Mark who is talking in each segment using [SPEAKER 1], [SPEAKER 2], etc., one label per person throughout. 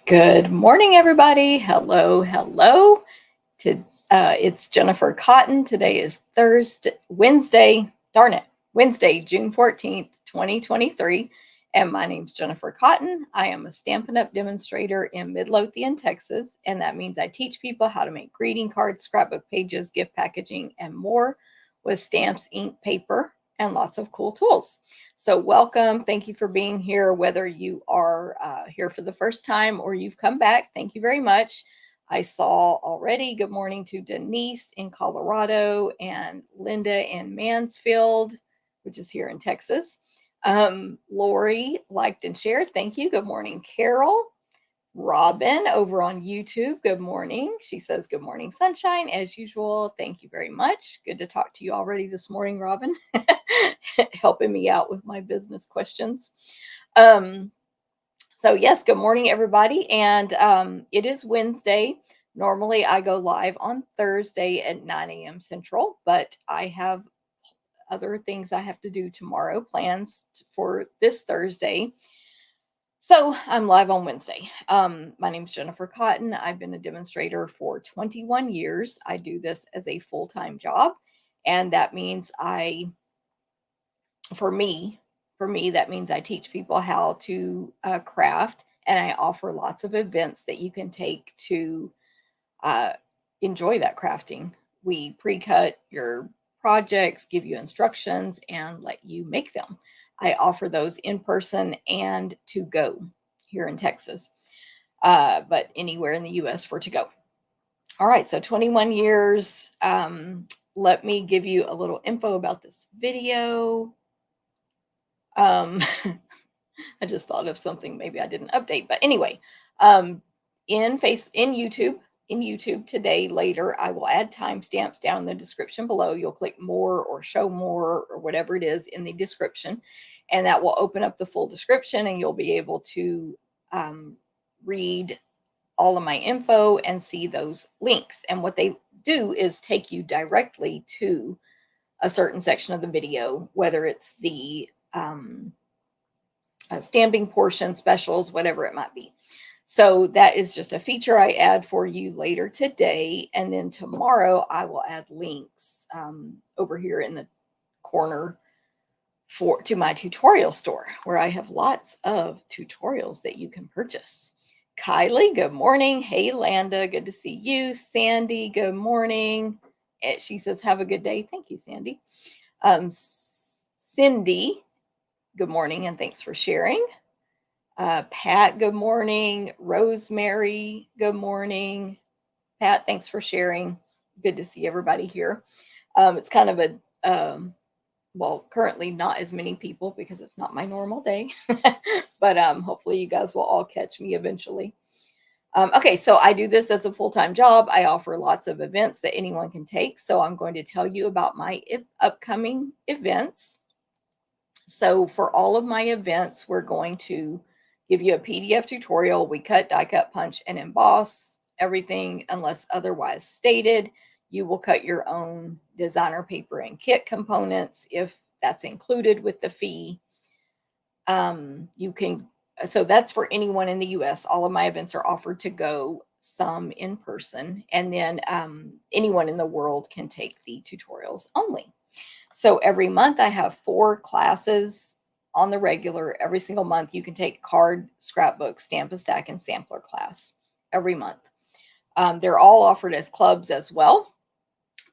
[SPEAKER 1] Good morning, everybody. Hello, hello. It's Jennifer Cotton. Today is Wednesday. Darn it, Wednesday, June 14th, 2023. And my name's Jennifer Cotton. I am a Stampin' Up demonstrator in Midlothian, Texas, and that means I teach people how to make greeting cards, scrapbook pages, gift packaging, and more with stamps, ink, paper, and lots of cool tools. So, welcome. Thank you for being here. Whether you are here for the first time or you've come back, thank you very much. I saw already good morning to Denise in Colorado and Linda in Mansfield, which is here in Texas. Lori liked and shared. Thank you. Good morning, Carol. Robin over on YouTube. Good morning. She says, Good morning, sunshine, as usual. Thank you very much. Good to talk to you already this morning, Robin, helping me out with my business questions. Yes, good morning, everybody. And it is Wednesday. Normally, I go live on Thursday at 9 a.m. Central, but I have other things I have to do tomorrow, plans for this Thursday. So I'm live on Wednesday. My name is Jennifer Cotton. I've been a demonstrator for 21 years. I do this as a full-time job, and that means for me, that means I teach people how to craft, and I offer lots of events that you can take to uh, enjoy that crafting. We pre-cut your projects, give you instructions, and let you make them. I offer those in person and to go here in Texas, but anywhere in the US for to go. All right, so 21 years. Let me give you a little info about this video. I just thought of something maybe I didn't update, but anyway, um, in YouTube today later, I will add timestamps down in the description below. You'll click more or show more or whatever it is in the description, and that will open up the full description, and you'll be able to read all of my info and see those links. And what they do is take you directly to a certain section of the video, whether it's the stamping portion, specials, whatever it might be. So that is just a feature I add for you later today. And then tomorrow I will add links over here in the corner to my tutorial store, where I have lots of tutorials that you can purchase. Kylie, good morning. Hey, Landa, good to see you. Sandy, good morning. She says, have a good day. Thank you, Sandy. Cindy, good morning, and thanks for sharing. Pat, good morning. Rosemary, good morning. Pat, thanks for sharing. Good to see everybody here. It's kind of currently not as many people because it's not my normal day, but hopefully you guys will all catch me eventually. Okay, so I do this as a full-time job. I offer lots of events that anyone can take. So I'm going to tell you about my upcoming events. So for all of my events, we're going to give you a PDF tutorial. We cut, die cut, punch, and emboss everything unless otherwise stated. You will cut your own designer paper and kit components if that's included with the fee. So that's for anyone in the US. All of my events are offered to go, some in person, and then anyone in the world can take the tutorials only. So every month I have 4 classes on the regular. Every single month you can take card, scrapbook, stamp a stack, and sampler class every month. They're all offered as clubs as well.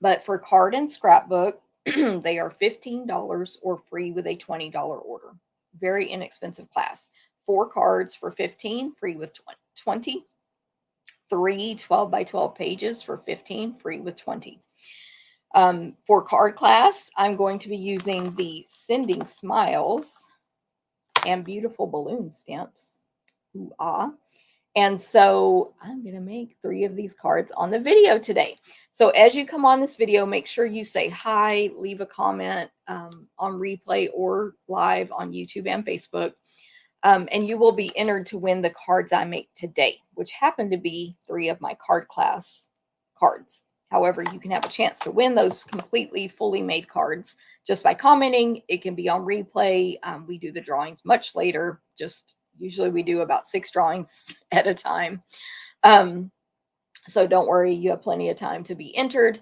[SPEAKER 1] But for card and scrapbook, they are $15 or free with a $20 order. Very inexpensive class. 4 cards for $15, free with 20. 3 12 by 12 pages for $15, free with 20. For card class, I'm going to be using the Sending Smiles and Beautiful Balloon stamps. Ooh, ah. And so I'm going to make 3 of these cards on the video today. So as you come on this video, make sure you say hi, leave a comment on replay or live on YouTube and Facebook. And you will be entered to win the cards I make today, which happen to be 3 of my card class cards. However, you can have a chance to win those completely fully made cards just by commenting. It can be on replay. We do the drawings much later. Just Usually we do about 6 drawings at a time. So don't worry, you have plenty of time to be entered.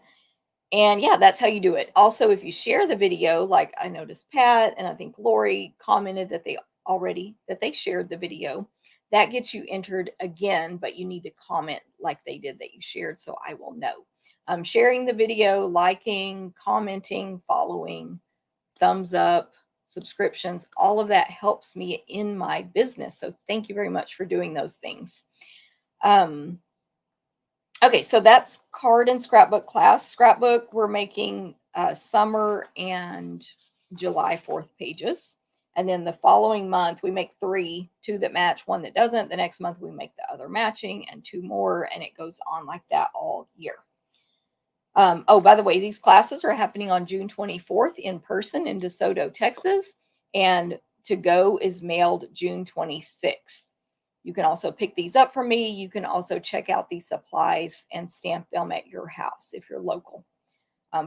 [SPEAKER 1] And yeah, that's how you do it. Also, if you share the video, like I noticed Pat and I think Lori commented that they shared the video, that gets you entered again, but you need to comment like they did that you shared, so I will know. Sharing the video, liking, commenting, following, thumbs up, subscriptions, all of that helps me in my business. So thank you very much for doing those things. Okay, so that's card and scrapbook class. Scrapbook, we're making summer and July 4th pages. And then the following month, we make 3, 2 that match, 1 that doesn't. The next month, we make the other matching and 2 more, and it goes on like that all year. Oh, by the way, these classes are happening on June 24th in person in DeSoto, Texas, and to go is mailed June 26th. You can also pick these up from me. You can also check out these supplies and stamp them at your house if you're local,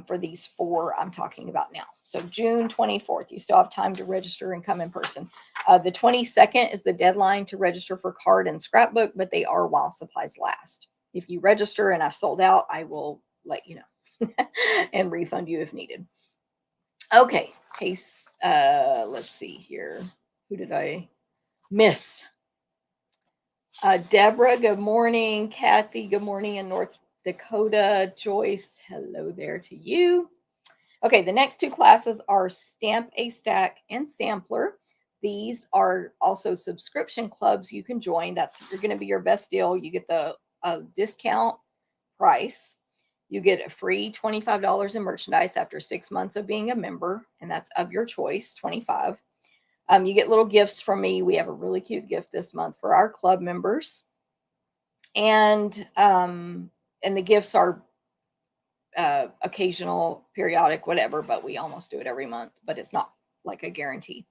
[SPEAKER 1] for these 4 I'm talking about now. So June 24th, you still have time to register and come in person. The 22nd is the deadline to register for card and scrapbook, but they are while supplies last. If you register and I've sold out, I will let you know and refund you if needed. Okay, let's see here. Who did I miss? Deborah, good morning. Kathy, good morning in North Dakota. Joyce, hello there to you. Okay, the next 2 classes are Stamp a Stack and Sampler. These are also subscription clubs you can join. You're going to be your best deal. You get the discount price. You get a free $25 in merchandise after 6 months of being a member, and that's of your choice, 25. You get little gifts from me. We have a really cute gift this month for our club members. And the gifts are occasional, periodic, whatever, but we almost do it every month, but it's not like a guarantee.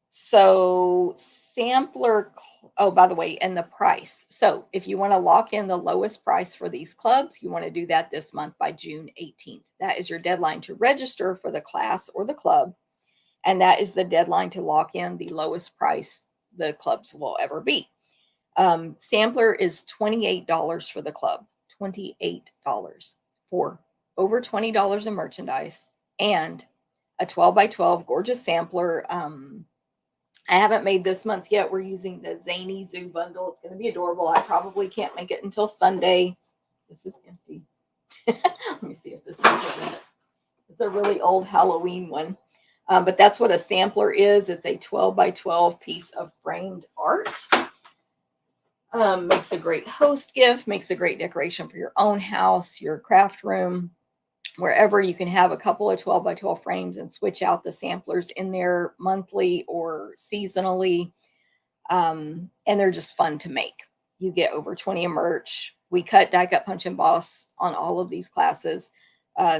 [SPEAKER 1] So sampler, oh, by the way, and the price. So if you want to lock in the lowest price for these clubs, you want to do that this month by June 18th. That is your deadline to register for the class or the club. And that is the deadline to lock in the lowest price the clubs will ever be. Sampler is $28 for the club, $28 for over $20 in merchandise and a 12 by 12 gorgeous sampler. I haven't made this month's yet. We're using the Zany Zoo bundle. It's going to be adorable. I probably can't make it until Sunday. This is empty. Let me see if this is in it. It's a really old Halloween one. But that's what a sampler is. It's a 12 by 12 piece of framed art. Makes a great host gift, makes a great decoration for your own house, your craft room, wherever. You can have a couple of 12 by 12 frames and switch out the samplers in there monthly or seasonally. And they're just fun to make. You get over 20 in merch. We cut, die cut, punch, emboss on all of these classes.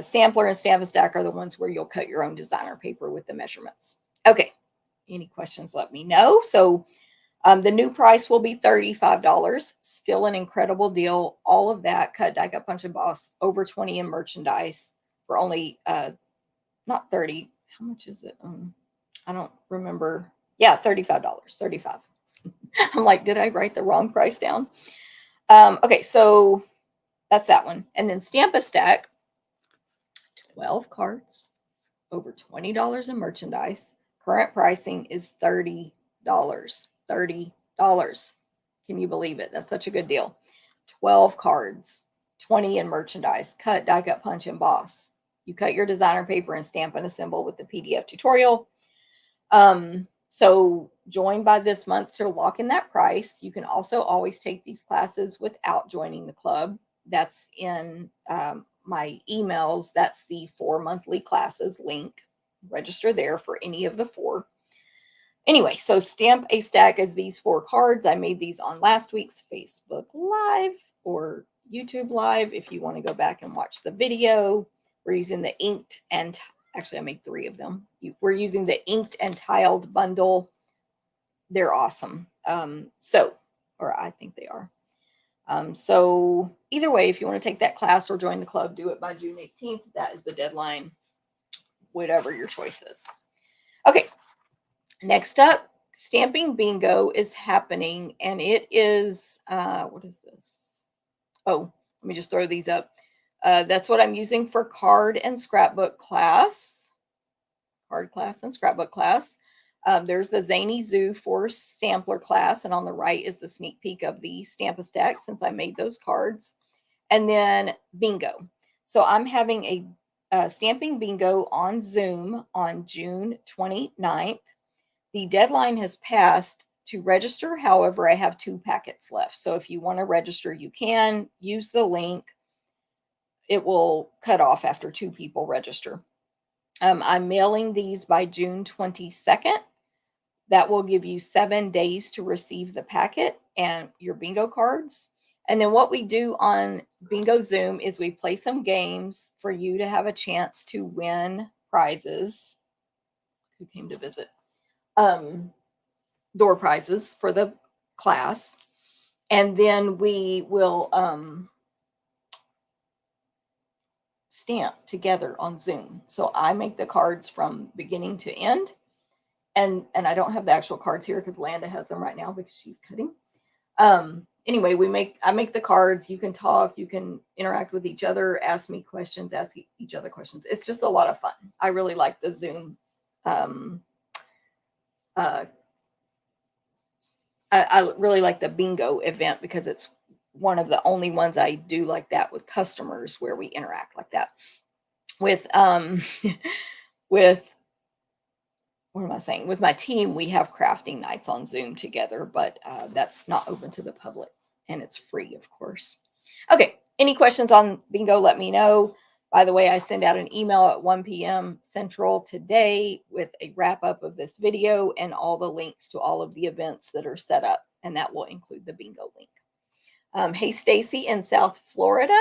[SPEAKER 1] Sampler and Stamp and Stack are the ones where you'll cut your own designer paper with the measurements. Okay, any questions, let me know. So the new price will be $35. Still an incredible deal. All of that, cut, die cut, punch, emboss, over 20 in merchandise for only, not 30. How much is it? I don't remember. Yeah, $35. 35. I'm like, did I write the wrong price down? Okay, so that's that one. And then Stamp a Stack, 12 cards, over $20 in merchandise. Current pricing is $30. $30. Can you believe it? That's such a good deal. 12 cards, 20 in merchandise, cut, die cut, punch, emboss. You cut your designer paper and stamp and assemble with the PDF tutorial. So join by this month to lock in that price. You can also always take these classes without joining the club. That's in my emails. That's the 4 monthly classes link. Register there for any of the 4. Anyway, so Stamp a Stack is these 4 cards. I made these on last week's Facebook Live or YouTube Live. If you want to go back and watch the video, we're using the inked and actually I made 3 of them. We're using the inked and tiled bundle. They're awesome. Or I think they are. So either way, if you want to take that class or join the club, do it by June 18th. That is the deadline, whatever your choice is. Okay. Next up, Stamping Bingo is happening, and it is, what is this? Oh, let me just throw these up. That's what I'm using for card and scrapbook class. Card class and scrapbook class. There's the Zany Zoo Force sampler class, and on the right is the sneak peek of the Stamp-A-Stack since I made those cards. And then bingo. So I'm having a stamping bingo on Zoom on June 29th. The deadline has passed to register. However, I have 2 packets left. So if you want to register, you can use the link. It will cut off after 2 people register. I'm mailing these by June 22nd. That will give you 7 days to receive the packet and your bingo cards. And then what we do on Bingo Zoom is we play some games for you to have a chance to win prizes. Who came to visit? Door prizes for the class. And then we will stamp together on Zoom. So I make the cards from beginning to end. And I don't have the actual cards here because Landa has them right now because she's cutting. Anyway, I make the cards. You can talk, you can interact with each other, ask me questions, ask each other questions. It's just a lot of fun. I really like the Zoom. I really like the bingo event because it's one of the only ones I do like that with customers where we interact like that. With with what am I saying? With my team, we have crafting nights on Zoom together, but that's not open to the public and it's free, of course. Okay, any questions on bingo, let me know. By the way, I send out an email at 1 p.m. Central today with a wrap up of this video and all the links to all of the events that are set up, and that will include the bingo link. Hey, Stacy in South Florida.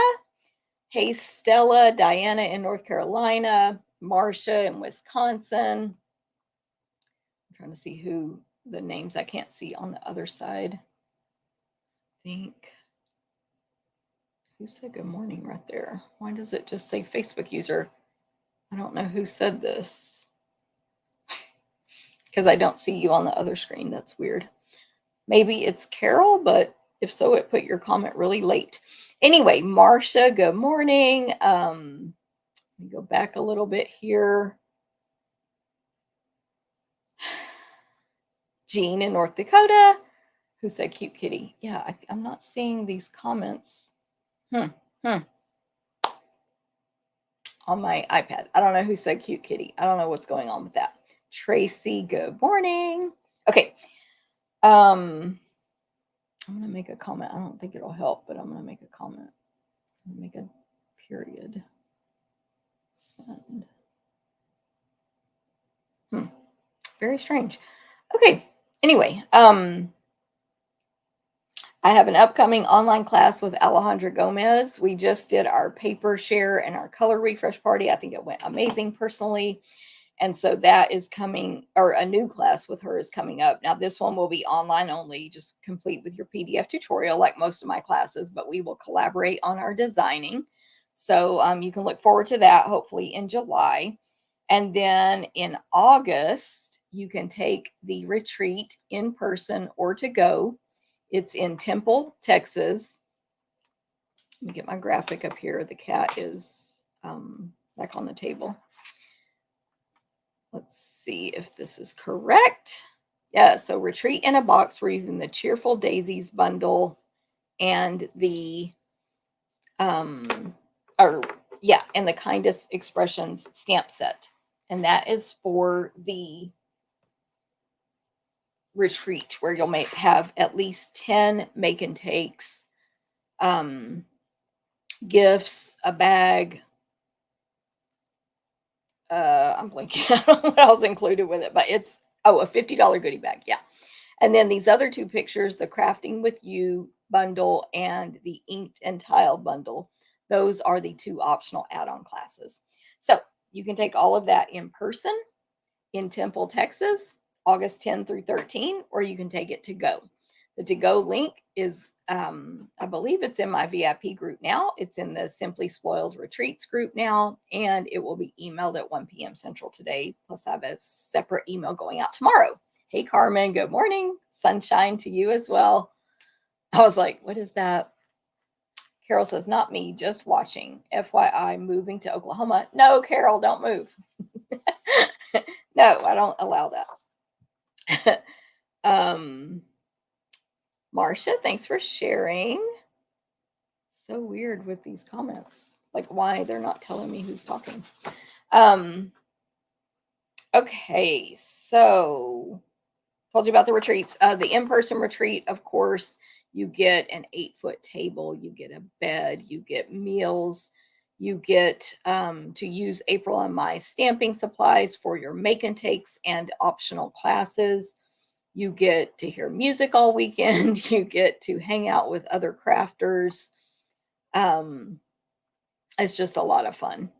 [SPEAKER 1] Hey, Stella, Diana in North Carolina, Marcia in Wisconsin. I'm trying to see who the names I can't see on the other side. I think. Who said good morning right there? Why does it just say Facebook user? I don't know who said this because I don't see you on the other screen. That's weird. Maybe it's Carol, but if so, it put your comment really late. Anyway, Marcia, good morning. Let me go back a little bit here. Jean in North Dakota, who said cute kitty. Yeah, I'm not seeing these comments. On my iPad. I don't know who said cute kitty. I don't know what's going on with that. Tracy, good morning. Okay. I'm going to make a comment. I don't think it'll help, but I'm going to make a comment. Make a period. Send. Very strange. Okay. Anyway, I have an upcoming online class with Alejandra Gomez. We just did our paper share and our color refresh party. I think it went amazing personally. And so that is coming, or a new class with her is coming up. Now, this one will be online only, just complete with your PDF tutorial like most of my classes, but we will collaborate on our designing. So you can look forward to that, hopefully in July. And then in August, you can take the retreat in person or to go. It's in Temple, Texas. Let me get my graphic up here. The cat is back on the table. Let's see if this is correct. Yeah, so Retreat in a Box, we're using the Cheerful Daisies bundle and the and the Kindest Expressions stamp set. And that is for the retreat where you'll have at least 10 make and takes, gifts, a bag. I'm blanking. I don't know what else included with it, but it's a $50 goodie bag. Yeah. And then these other 2 pictures, the Crafting with You bundle and the Inked and Tile bundle, those are the 2 optional add-on classes. So you can take all of that in person in Temple, Texas, August 10 through 13, or you can take it to go. The to-go link is, I believe it's in my VIP group now. It's in the Simply Spoiled Retreats group now, and it will be emailed at 1 p.m. Central today. Plus, I have a separate email going out tomorrow Hey, Carmen, good morning. Sunshine to you as well. I was like, what is that? Carol says, not me, just watching. FYI, moving to Oklahoma. No, Carol, don't move. No, I don't allow that. Marcia, thanks for sharing. So weird with these comments, like why they're not telling me who's talking. Okay, so told you about the retreats. The in-person retreat, of course, you get an 8-foot table, you get a bed, you get meals, you get to use April and my stamping supplies for your make and takes and optional classes. You get to hear music all weekend. You get to hang out with other crafters. It's just a lot of fun.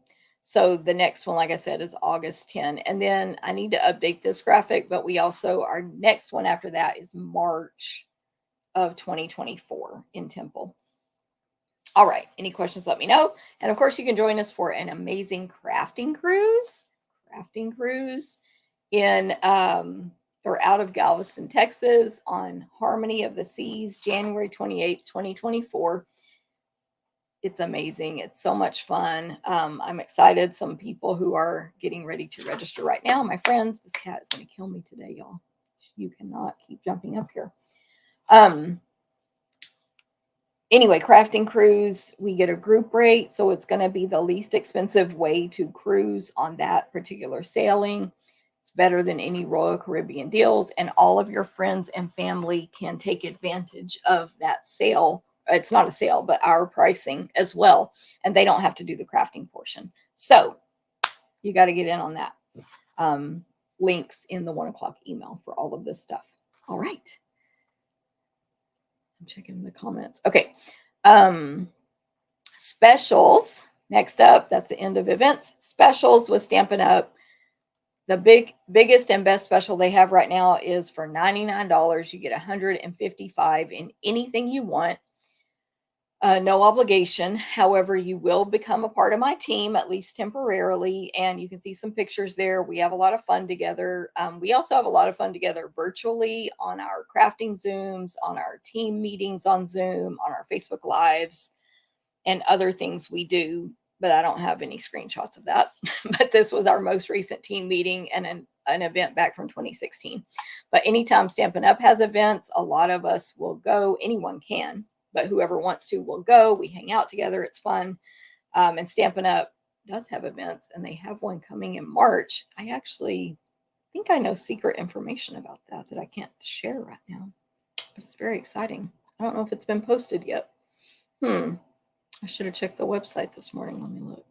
[SPEAKER 1] So the next one, like I said, is August 10. And then I need to update this graphic, but we also, our next one after that is March of 2024 in Temple. All right. Any questions, let me know. And of course, you can join us for an amazing crafting cruise in, or out of Galveston, Texas on Harmony of the Seas, January 28th, 2024. It's amazing. It's so much fun. I'm excited. Some people who are getting ready to register right now, my friends, this cat is going to kill me today, y'all. You cannot keep jumping up here. Anyway, crafting cruise, we get a group rate. So it's going to be the least expensive way to cruise on that particular sailing. It's better than any Royal Caribbean deals. And all of your friends and family can take advantage of that sale. It's not a sale, but our pricing as well. And they don't have to do the crafting portion. So you got to get in on that. Links in the 1 o'clock email for all of this stuff. All right. I'm checking the comments. Okay. Specials. Next up, that's the end of events. Specials with Stampin' Up. The biggest and best special they have right now is for $99. You get $155 in anything you want. No obligation. However, you will become a part of my team, at least temporarily. And you can see some pictures there. We have a lot of fun together. We also have a lot of fun together virtually on our crafting Zooms, on our team meetings on Zoom, on our Facebook Lives, and other things we do. But I don't have any screenshots of that. But this was our most recent team meeting and an event back from 2016. But anytime Stampin' Up! Has events, a lot of us will go. Anyone can. But whoever wants to will go. We hang out together. It's fun. And Stampin' Up! Does have events, and they have one coming in March. I actually think I know secret information about that I can't share right now. But it's very exciting. I don't know if it's been posted yet. I should have checked the website this morning. Let me look.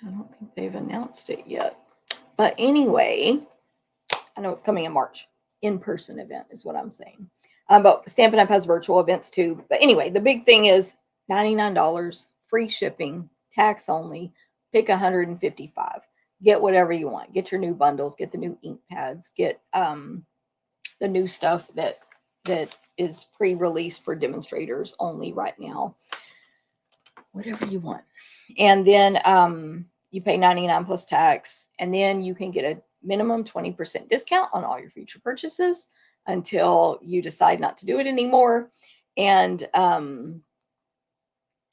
[SPEAKER 1] I don't think they've announced it yet. But anyway, I know it's coming in March. In-person event is what I'm saying. But Stampin' Up! Has virtual events too. But anyway, the big thing is $99, free shipping, tax only. Pick $155. Get whatever you want. Get your new bundles. Get the new ink pads. Get the new stuff that is pre-released for demonstrators only right now. Whatever you want. And then you pay $99 plus tax. And then you can get a minimum 20% discount on all your future purchases until you decide not to do it anymore. And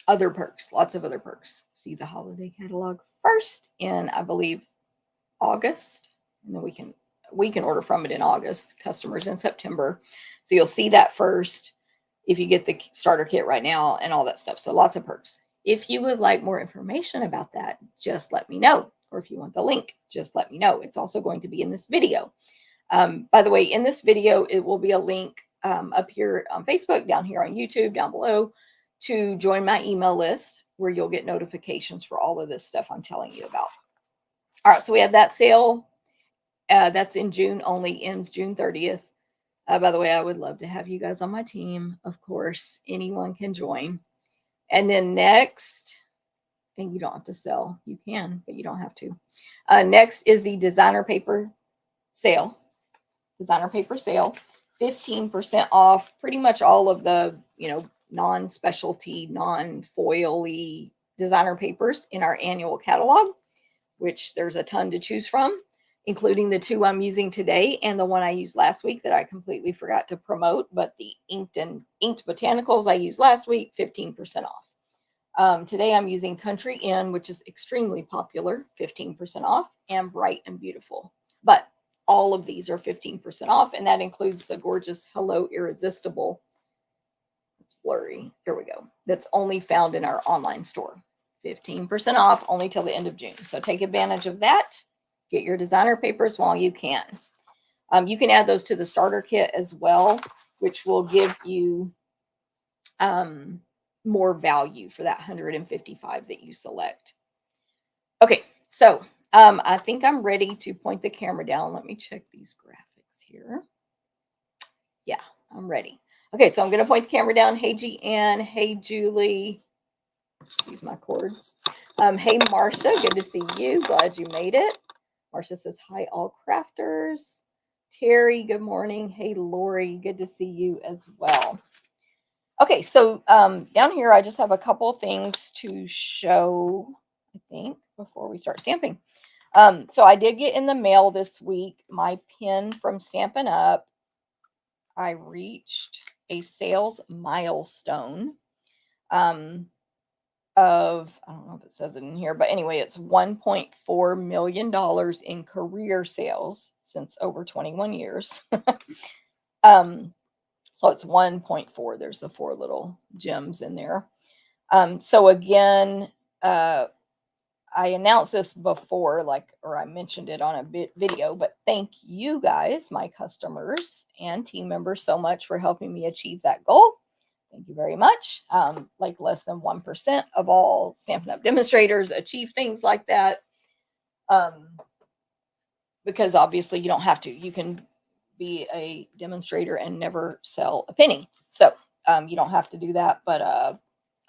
[SPEAKER 1] other perks, lots of other perks. See the holiday catalog first in, I believe, August. And then we can order from it in August, customers in September. So you'll see that first if you get the starter kit right now and all that stuff. So lots of perks. If you would like more information about that, just let me know. Or if you want the link, just let me know. It's also going to be in this video. By the way, in this video, it will be a link up here on Facebook, down here on YouTube, down below, to join my email list where you'll get notifications for all of this stuff I'm telling you about. All right, so we have that sale. That's in June only, ends June 30th. By the way, I would love to have you guys on my team. Of course, anyone can join. And then next, and you don't have to sell. You can, but you don't have to. Next is the designer paper sale. Designer paper sale, 15% off pretty much all of the, non-specialty, non-foily designer papers in our annual catalog, which there's a ton to choose from. including the 2 I'm using today and the one I used last week that I completely forgot to promote. But the inked botanicals I used last week, 15% off. Today I'm using Country Inn, which is extremely popular, 15% off, and Bright and Beautiful. But all of these are 15% off, and that includes the gorgeous Hello Irresistible. It's blurry. Here we go. That's only found in our online store. 15% off only till the end of June. So take advantage of that. Get your designer papers while you can. You can add those to the starter kit as well, which will give you more value for that 155 that you select. Okay, so I think I'm ready to point the camera down. Let me check these graphics here. Yeah, I'm ready. Okay, so I'm going to point the camera down. Hey, G-Ann. Hey, Julie. Excuse my cords. Hey, Marcia. Good to see you. Glad you made it. Marcia says, hi, all crafters. Terry, good morning. Hey, Lori. Good to see you as well. Okay, so down here, I just have a couple things to show, I think, before we start stamping. So I did get in the mail this week my pin from Stampin' Up. I reached a sales milestone of, I don't know if it says it in here, but anyway, it's $1.4 million in career sales since over 21 years. So it's 1.4. There's the 4 little gems in there. So again, I announced this before, or I mentioned it on a video, but thank you guys, my customers and team members, so much for helping me achieve that goal. Thank you very much. Like less than 1% of all Stampin' Up! Demonstrators achieve things like that. Because obviously you don't have to. You can be a demonstrator and never sell a penny. So you don't have to do that. But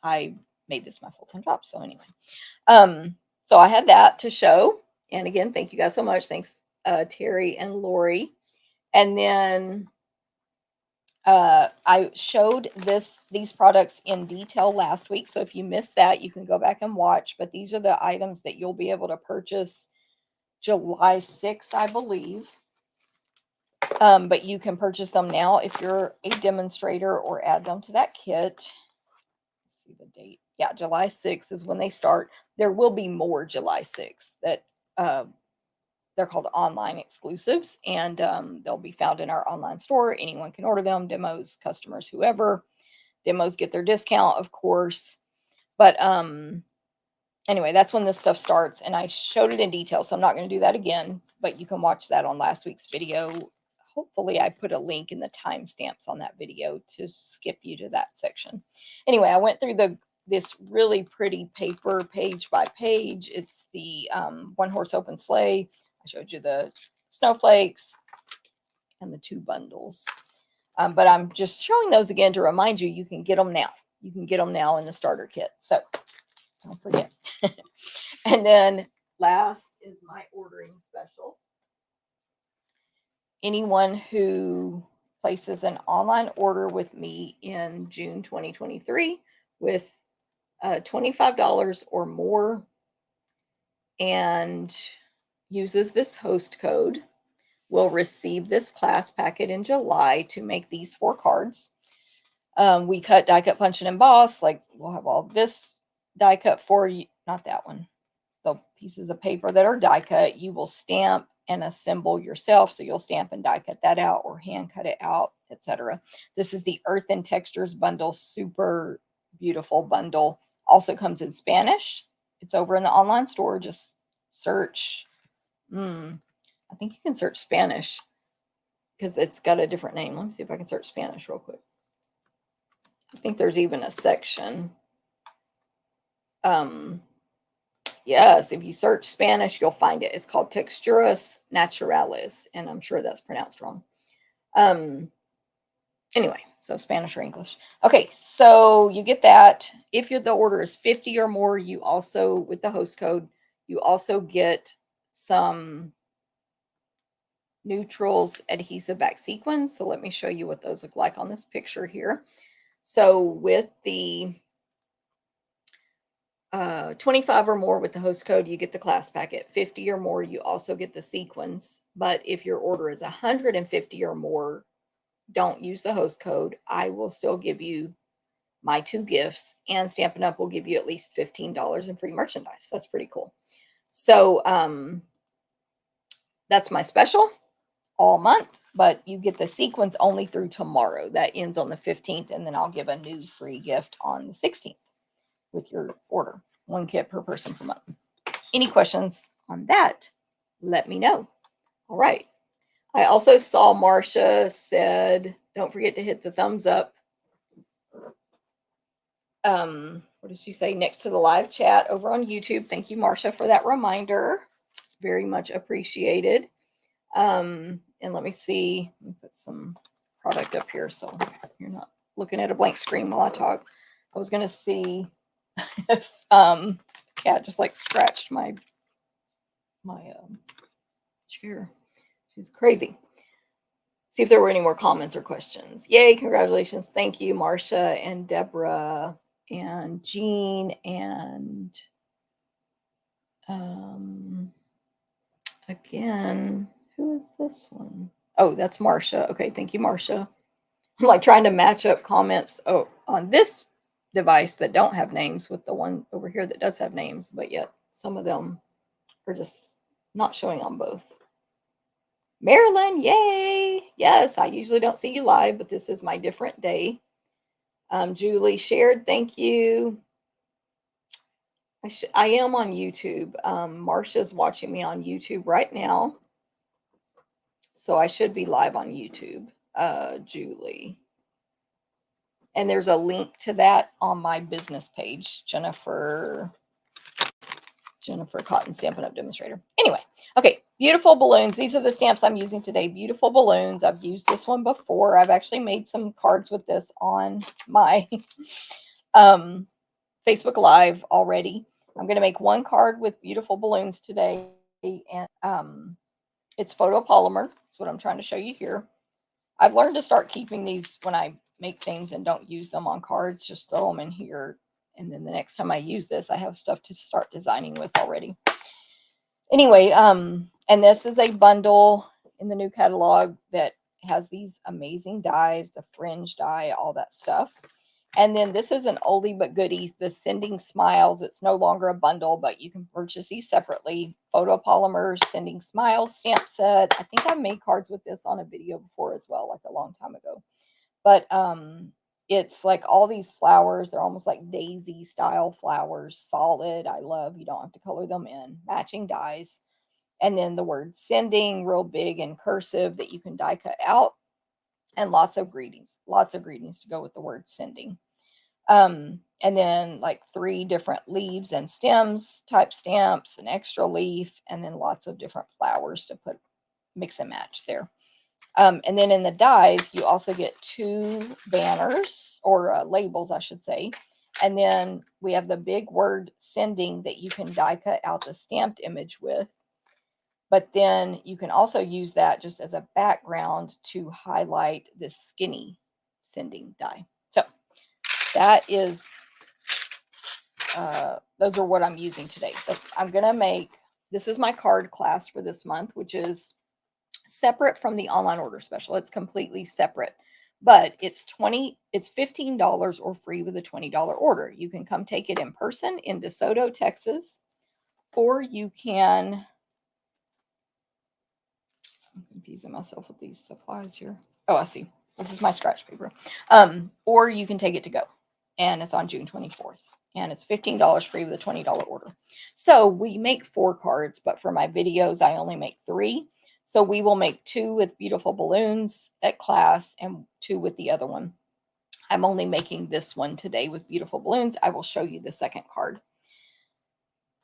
[SPEAKER 1] I made this my full-time job. So anyway, so I had that to show. And again, thank you guys so much. Thanks, Terry and Lori. And then I showed these products in detail last week. So if you missed that, you can go back and watch. But these are the items that you'll be able to purchase July 6th, I believe. But you can purchase them now if you're a demonstrator or add them to that kit. Let's see the date. Yeah, July 6th is when they start. There will be more July 6th that they're called online exclusives, and they'll be found in our online store. Anyone can order them, demos, customers, whoever. Demos get their discount, of course. But anyway, that's when this stuff starts, and I showed it in detail, so I'm not going to do that again, but you can watch that on last week's video. Hopefully I put a link in the timestamps on that video to skip you to that section. Anyway, I went through this really pretty paper page by page. It's the One Horse Open Sleigh. I showed you the snowflakes and the 2 bundles. But I'm just showing those again to remind you, you can get them now. You can get them now in the starter kit. So don't forget. And then last is my ordering special. Anyone who places an online order with me in June 2023 with $25 or more and uses this host code will receive this class packet in July to make these 4 cards. We cut, die cut, punch, and emboss. Like we'll have all this die cut for you. Not that one. The pieces of paper that are die cut, you will stamp and assemble yourself. So you'll stamp and die cut that out or hand cut it out, etc. This is the Earth and Textures bundle. Super beautiful bundle. Also comes in Spanish. It's over in the online store. Just search. I think you can search Spanish because it's got a different name. Let me see if I can search Spanish real quick. I think there's even a section. Yes, if you search Spanish, you'll find it. It's called Texturas Naturales, and I'm sure that's pronounced wrong. Anyway, so Spanish or English. Okay, so you get that. If the order is 50 or more, you also, with the host code, you also get some neutrals adhesive back sequins. So let me show you what those look like on this picture here. So with the 25 or more with the host code, you get the class packet. 50 or more, you also get the sequins. But if your order is 150 or more, don't use the host code. I will still give you my 2 gifts, and Stampin' Up will give you at least $15 in free merchandise. That's pretty cool. So that's my special all month, but you get the sequins only through tomorrow. That ends on the 15th, and then I'll give a new free gift on the 16th with your order. 1 kit per person per month. Any questions on that? Let me know. All right. I also saw Marcia said, don't forget to hit the thumbs up. What did she say? Next to the live chat over on YouTube. Thank you, Marcia, for that reminder. Very much appreciated. And let me see. Let me put some product up here so you're not looking at a blank screen while I talk. I was going to see if cat just like scratched my chair. She's crazy. See if there were any more comments or questions. Yay, congratulations. Thank you, Marcia and Deborah and Jean and again, who is this one? Oh, that's Marcia. Okay, thank you, Marcia. I'm like trying to match up comments on this device that don't have names with the one over here that does have names, but yet some of them are just not showing on both. Marilyn, yay! Yes, I usually don't see you live, but this is my different day. Julie shared, thank you. I am on YouTube. Marcia's watching me on YouTube right now. So I should be live on YouTube, Julie. And there's a link to that on my business page, Jennifer Cotton, Stampin' Up! Demonstrator. Anyway, okay, beautiful balloons. These are the stamps I'm using today. Beautiful balloons. I've used this one before. I've actually made some cards with this on my Facebook Live already. I'm going to make 1 card with beautiful balloons today. And it's photopolymer. That's what I'm trying to show you here. I've learned to start keeping these when I make things and don't use them on cards. Just throw them in here. And then the next time I use this, I have stuff to start designing with already. Anyway, and this is a bundle in the new catalog that has these amazing dies, the fringe die, all that stuff. And then this is an oldie but goodie, the Sending Smiles. It's no longer a bundle, but you can purchase these separately. Photopolymers, Sending Smiles stamp set. I think I made cards with this on a video before as well, like a long time ago. But it's like all these flowers. They're almost like daisy style flowers, solid. I love, you don't have to color them in. Matching dies. And then the word sending, real big and cursive that you can die cut out. And lots of greetings to go with the word sending. And then like 3 different leaves and stems type stamps, an extra leaf, and then lots of different flowers to put, mix and match there. And then in the dies, you also get 2 banners or labels, I should say. And then we have the big word sending that you can die cut out the stamped image with. But then you can also use that just as a background to highlight this skinny sending die. So that is, those are what I'm using today. But I'm going to make, this is my card class for this month, which is separate from the online order special. It's completely separate, but it's $15 or free with a $20 order. You can come take it in person in DeSoto, Texas, or you can, I'm confusing myself with these supplies here. Oh, I see. This is my scratch paper. Or you can take it to go, and it's on June 24th. And it's $15 free with a $20 order. So we make 4 cards, but for my videos, I only make 3. So we will make 2 with beautiful balloons at class and 2 with the other one. I'm only making this one today with beautiful balloons. I will show you the second card.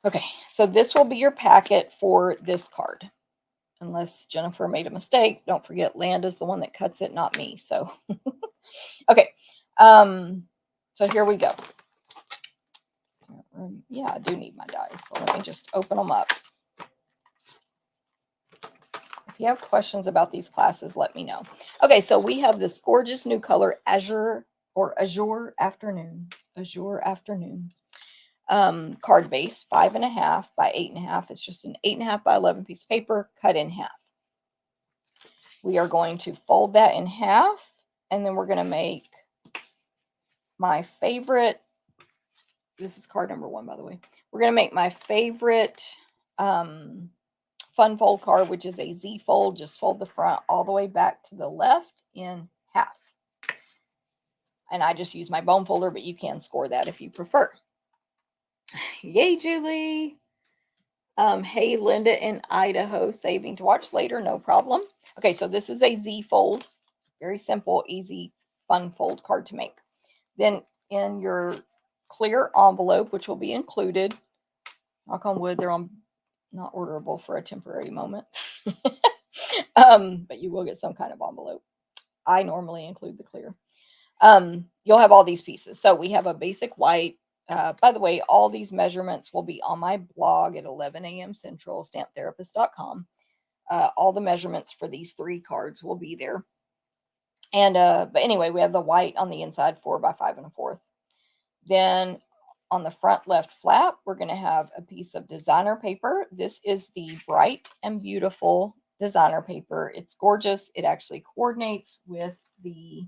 [SPEAKER 1] Okay, so this will be your packet for this card. Unless Jennifer made a mistake. Don't forget, Landa's the one that cuts it, not me. So, okay. So here we go. Yeah, I do need my dies. So let me just open them up. If you have questions about these classes, let me know. Okay, so we have this gorgeous new color, Azure Afternoon. Azure Afternoon. card base, 5.5 by 8.5. It's just an 8.5 by 11 piece of paper cut in half. We are going to fold that in half, and then we're going to make my favorite. This is card number 1, by the way. We're going to make my favorite fun fold card, which is a Z fold. Just fold the front all the way back to the left in half. And I just use my bone folder, but you can score that if you prefer. Yay, Julie. Hey, Linda in Idaho, saving to watch later, no problem. Okay, so this is a Z fold. Very simple, easy, fun fold card to make. Then in your clear envelope, which will be included, knock on wood, they're on not orderable for a temporary moment. But you will get some kind of envelope. I normally include the clear. You'll have all these pieces. So we have a basic white. By the way, all these measurements will be on my blog at 11 a.m. Central, stamptherapist.com. All the measurements for these 3 cards will be there. And but anyway, we have the white on the inside, 4 by 5 1/4. Then on the front left flap, we're going to have a piece of designer paper. This is the Bright and Beautiful designer paper. It's gorgeous. It actually coordinates with the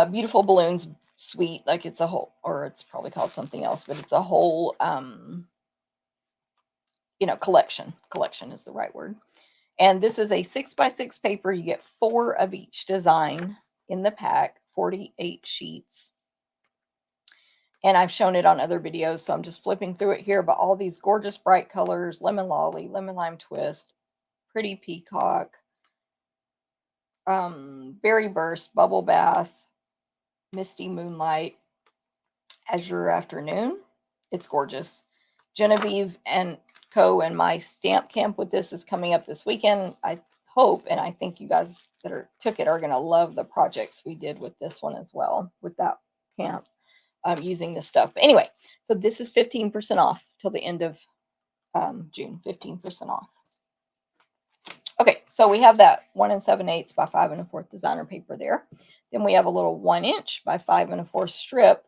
[SPEAKER 1] Beautiful Balloons suite. Like it's a whole, or it's probably called something else, but it's a whole, collection. Collection is the right word. And this is a 6 by 6 paper. You get 4 of each design in the pack, 48 sheets. And I've shown it on other videos, so I'm just flipping through it here. But all these gorgeous bright colors, lemon lolly, lemon lime twist, pretty peacock, berry burst, bubble bath, misty moonlight, azure afternoon. It's gorgeous. Genevieve and Co. and my stamp camp with this is coming up this weekend. I hope, and I think you guys that took it are going to love the projects we did with this one as well, with that camp. Using this stuff. But anyway, so this is 15% off till the end of June. 15% off. Okay, so we have that 1 7/8 by 5 1/4 designer paper there. Then we have a little 1 inch by 5 1/4 strip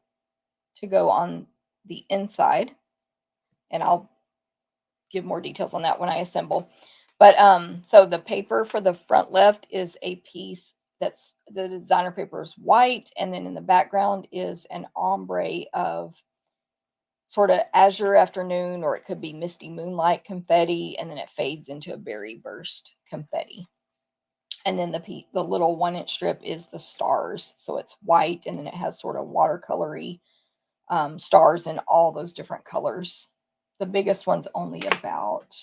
[SPEAKER 1] to go on the inside, and I'll give more details on that when I assemble. But so the paper for the front left is a piece that's the designer paper is white, and then in the background is an ombre of sort of azure afternoon, or it could be misty moonlight confetti, and then it fades into a berry burst confetti. And then the little 1 inch strip is the stars, so it's white, and then it has sort of watercolory stars in all those different colors. The biggest one's only about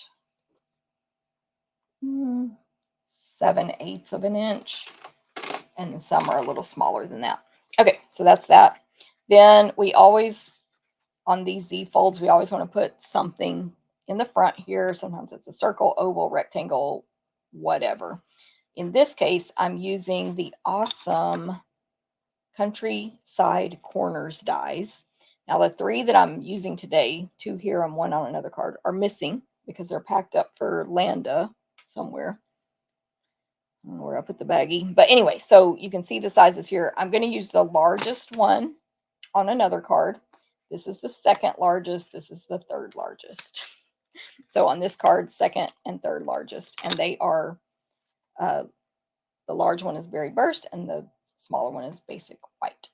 [SPEAKER 1] 7/8 of an inch, and some are a little smaller than that. Okay, so that's that. Then we always, on these Z folds, we always want to put something in the front here. Sometimes it's a circle, oval, rectangle, whatever. In this case, I'm using the awesome Countryside Corners dies. Now, the 3 that I'm using today, 2 here and 1 on another card, are missing because they're packed up for Landa somewhere. We're up at the baggie. But anyway, so you can see the sizes here. I'm going to use the largest one on another card. This is the second largest. This is the third largest. So on this card, second and third largest. And they are, the large one is berry burst and the smaller one is basic white.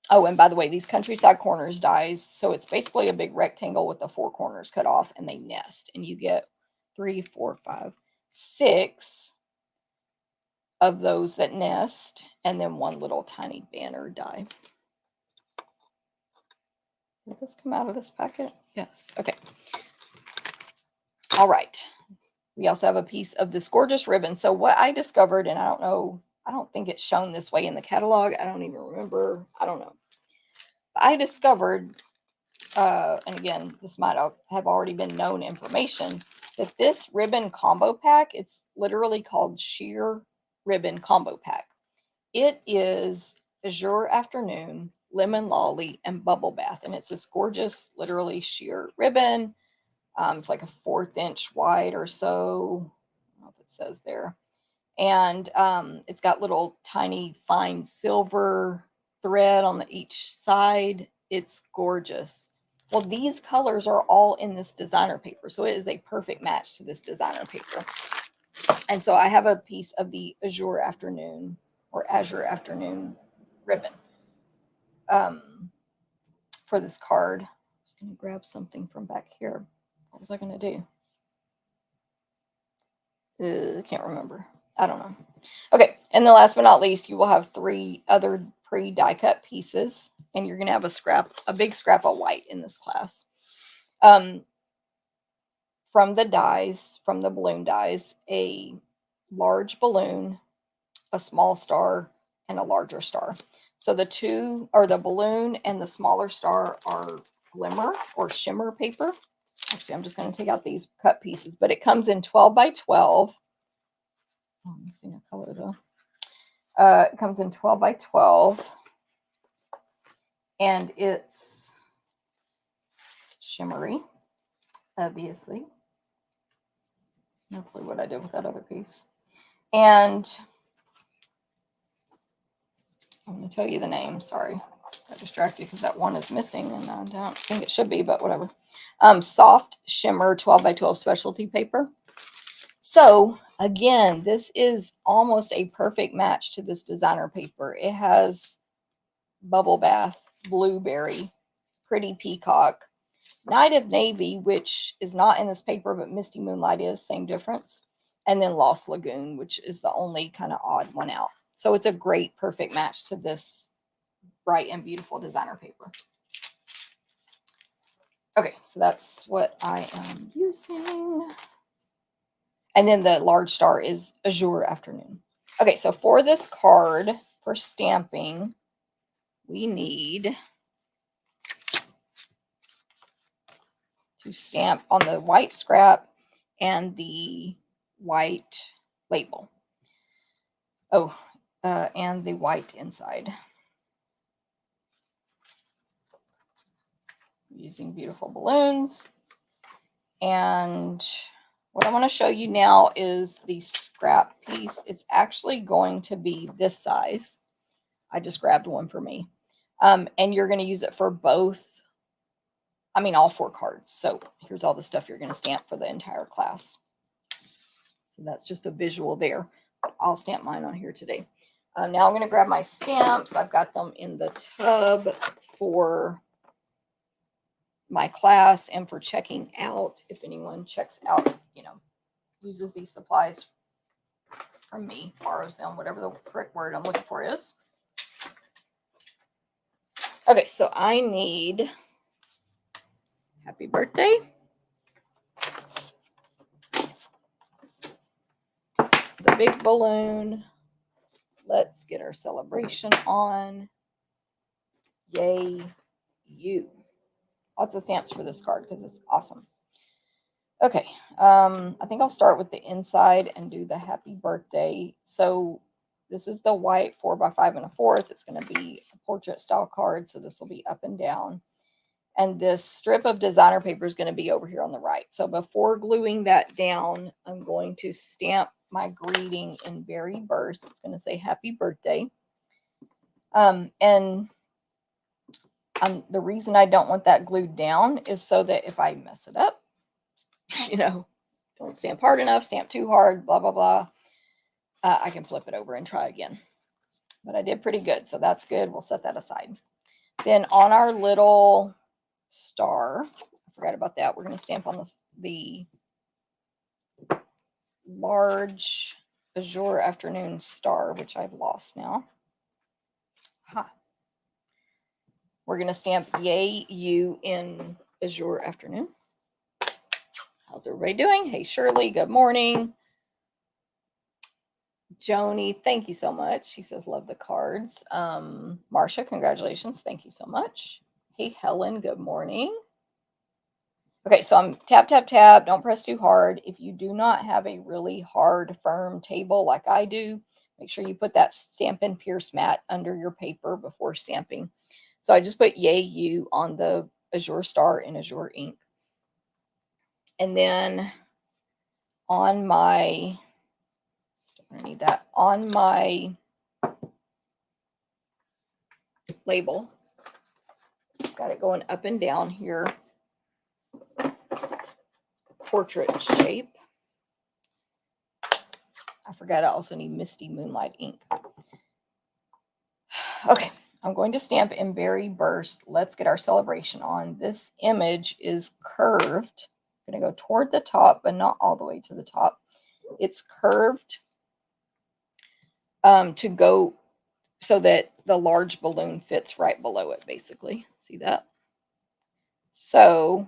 [SPEAKER 1] Oh, and by the way, these Countryside Corners dies. So it's basically a big rectangle with the 4 corners cut off, and they nest. And you get 3, 4, 5, 6 of those that nest, and then 1 little tiny banner die. Did this come out of this packet? Yes. Okay. All right. We also have a piece of this gorgeous ribbon. So what I discovered, and I don't know, I don't think it's shown this way in the catalog. I don't even remember. I don't know. I discovered, and again, this might have already been known information, that this ribbon combo pack, it's literally called Sheer Ribbon Combo Pack. It is Azure Afternoon, Lemon Lolly, and Bubble Bath. And it's this gorgeous, literally sheer ribbon. It's like a 1/4 inch wide or so. I don't know if it says there. And it's got little tiny fine silver thread on each side. It's gorgeous. Well, these colors are all in this designer paper, so it is a perfect match to this designer paper. And so I have a piece of the Azure Afternoon or Azure Afternoon ribbon for this card. I'm just going to grab something from back here. What was I going to do? Can't remember. I don't know. Okay, and then last but not least, you will have 3 other pre-die cut pieces, and you're going to have a big scrap of white in this class. From the dies, from the balloon dies, a large balloon, a small star, and a larger star. So the two, or the balloon and the smaller star, are glimmer or shimmer paper. Actually, I'm just going to take out these cut pieces, but it comes in 12 by 12. Oh, I'm missing a color though. It comes in 12 by 12, and it's shimmery, obviously. No clue what I did with that other piece. And I'm going to tell you the name. Sorry, I distracted because that one is missing, and I don't think it should be, but whatever. Soft shimmer 12 by 12 specialty paper. So again, this is almost a perfect match to this designer paper. It has bubble bath, blueberry, pretty peacock, night of navy, which is not in this paper, but misty moonlight is, same difference, and then lost lagoon, which is the only kind of odd one out. So it's a great perfect match to this bright and beautiful designer paper. Okay, so that's what I am using. And then the large star is Azure Afternoon. Okay, so for this card, for stamping, we need to stamp on the white scrap and the white label. Oh, and the white inside. Using beautiful balloons. And what I want to show you now is the scrap piece. It's actually going to be this size. I just grabbed one for me. And you're going to use it for both, all 4 cards. So here's all the stuff you're going to stamp for the entire class. So that's just a visual there. I'll stamp mine on here today. Now I'm going to grab my stamps. I've got them in the tub for my class and for checking out. If anyone checks out, uses these supplies from me, borrows them, whatever the correct word I'm looking for is. Okay, so I need happy birthday, the big balloon. Let's get our celebration on. Yay, you. Lots of stamps for this card because it's awesome. Okay, I think I'll start with the inside and do the happy birthday. So this is the white 4x5 1/4. It's going to be a portrait style card, so this will be up and down. And this strip of designer paper is going to be over here on the right. So before gluing that down, I'm going to stamp my greeting in berry burst. It's going to say happy birthday. And the reason I don't want that glued down is so that if I mess it up, don't stamp hard enough, stamp too hard, blah, blah, blah, I can flip it over and try again. But I did pretty good, so that's good. We'll set that aside. Then on our little star, I forgot about that, we're going to stamp on the large Azure Afternoon star, which I've lost now. We're going to stamp yay you in Azure Afternoon. How's everybody doing? Hey, Shirley, good morning. Joni, thank you so much. She says, love the cards. Marcia, congratulations. Thank you so much. Hey, Helen, good morning. Okay, so I'm tap, tap, tap. Don't press too hard. If you do not have a really hard, firm table like I do, make sure you put that Stampin' Pierce mat under your paper before stamping. So I just put yay you on the Azure star in Azure ink. And then on my, I need that, on my label got it going up and down here. Portrait shape. I forgot I also need Misty Moonlight ink. Okay, I'm going to stamp in Berry Burst. Let's get our celebration on. This image is curved. I'm going to go toward the top, but not all the way to the top. It's curved to go so that the large balloon fits right below it, basically. See that? So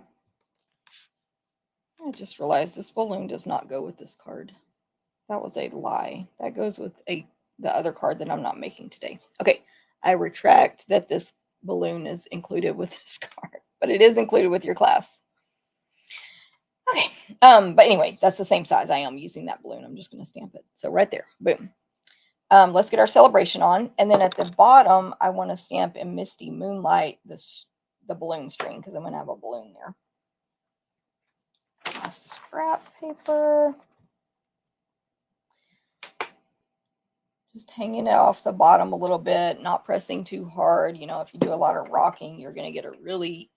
[SPEAKER 1] I just realized this balloon does not go with this card. That was a lie. That goes with the other card that I'm not making today. Okay, I retract that this balloon is included with this card, but it is included with your class. Okay, but anyway, that's the same size. I am using that balloon. I'm just going to stamp it. So right there, boom. Let's get our celebration on. And then at the bottom, I want to stamp in Misty Moonlight the balloon string, because I'm going to have a balloon there. My scrap paper. Just hanging it off the bottom a little bit, not pressing too hard. You know, if you do a lot of rocking, you're going to get a really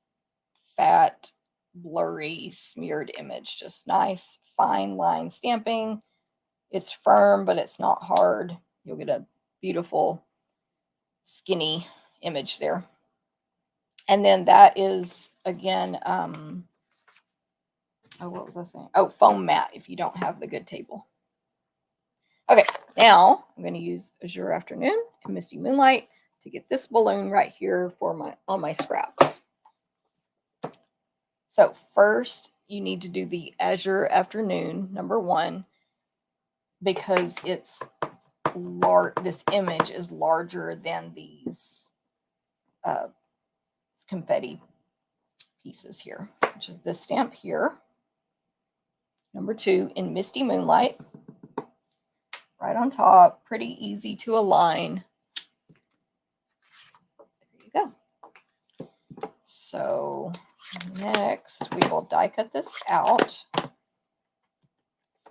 [SPEAKER 1] fat, blurry, smeared image. Just nice, fine line stamping. It's firm, but it's not hard. You'll get a beautiful, skinny image there. And then that is, again, oh, what was I saying? Oh, foam mat if you don't have the good table. Okay, now I'm going to use Azure Afternoon and Misty Moonlight to get this balloon right here for on my scraps. So first, you need to do the Azure Afternoon, number 1, because it's this image is larger than these confetti pieces here, which is this stamp here. Number 2, in Misty Moonlight, right on top, pretty easy to align. There you go. So next, we will die cut this out.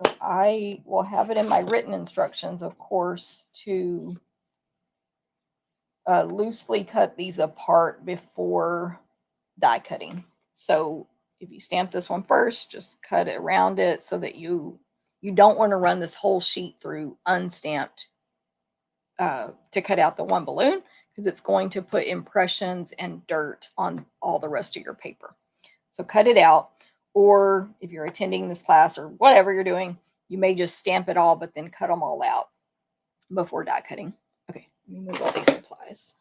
[SPEAKER 1] So I will have it in my written instructions, of course, to loosely cut these apart before die cutting. So if you stamp this one first, just cut it around it so that you don't want to run this whole sheet through unstamped to cut out the one balloon, because it's going to put impressions and dirt on all the rest of your paper. So cut it out, or if you're attending this class or whatever you're doing, you may just stamp it all, but then cut them all out before die cutting. Okay, let me move all these supplies.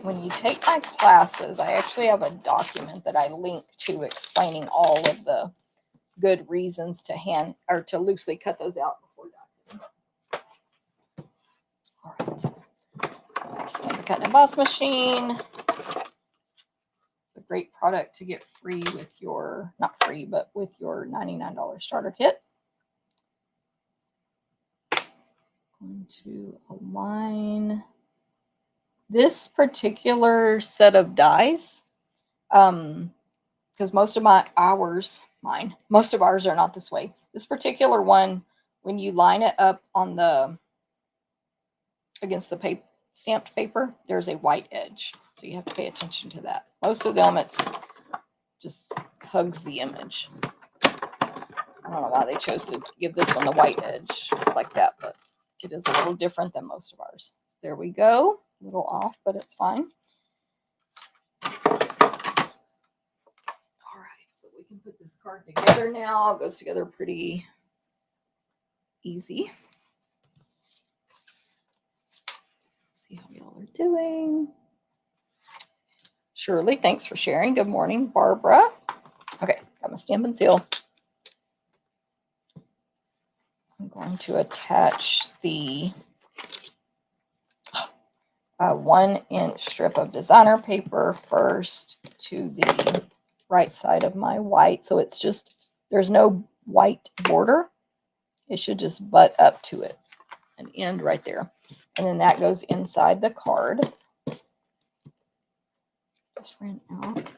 [SPEAKER 1] When you take my classes, I actually have a document that I link to explaining all of the good reasons to loosely cut those out before die cutting. All right, Stampin' Cut and Emboss machine. It's a great product to get free with your, not free, but with your $99 starter kit. Going to align this particular set of dies, because most of ours are not this way. This particular one, when you line it up on against the stamped paper, there's a white edge, so you have to pay attention to that. Most of them, it's just hugs the image. I don't know why they chose to give this one the white edge like that, but it is a little different than most of ours. So there we go. A little off, but it's fine. All right, so we can put this card together now. It goes together pretty easy. Let's see how y'all are doing. Shirley, thanks for sharing. Good morning, Barbara. Okay, got my stamp and seal. I'm going to attach the 1-inch strip of designer paper first to the right side of my white. So it's just, there's no white border. It should just butt up to it and end right there. And then that goes inside the card. Just ran out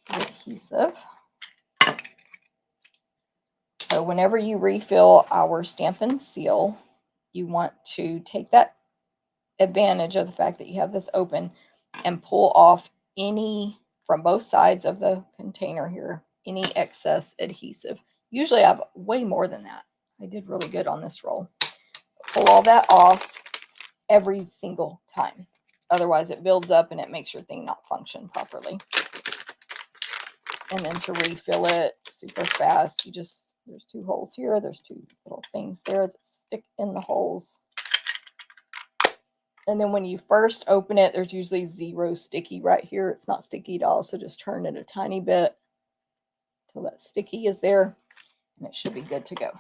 [SPEAKER 1] of adhesive. So whenever you refill our Stampin' Seal, you want to take that advantage of the fact that you have this open and pull off any, from both sides of the container here, any excess adhesive. Usually I have way more than that. I did really good on this roll. Pull all that off every single time. Otherwise it builds up and it makes your thing not function properly. And then to refill it super fast, you just, there's 2 holes here. There's 2 little things there that stick in the holes. And then when you first open it, there's usually 0 sticky right here. It's not sticky at all, so just turn it a tiny bit until that sticky is there, and it should be good to go.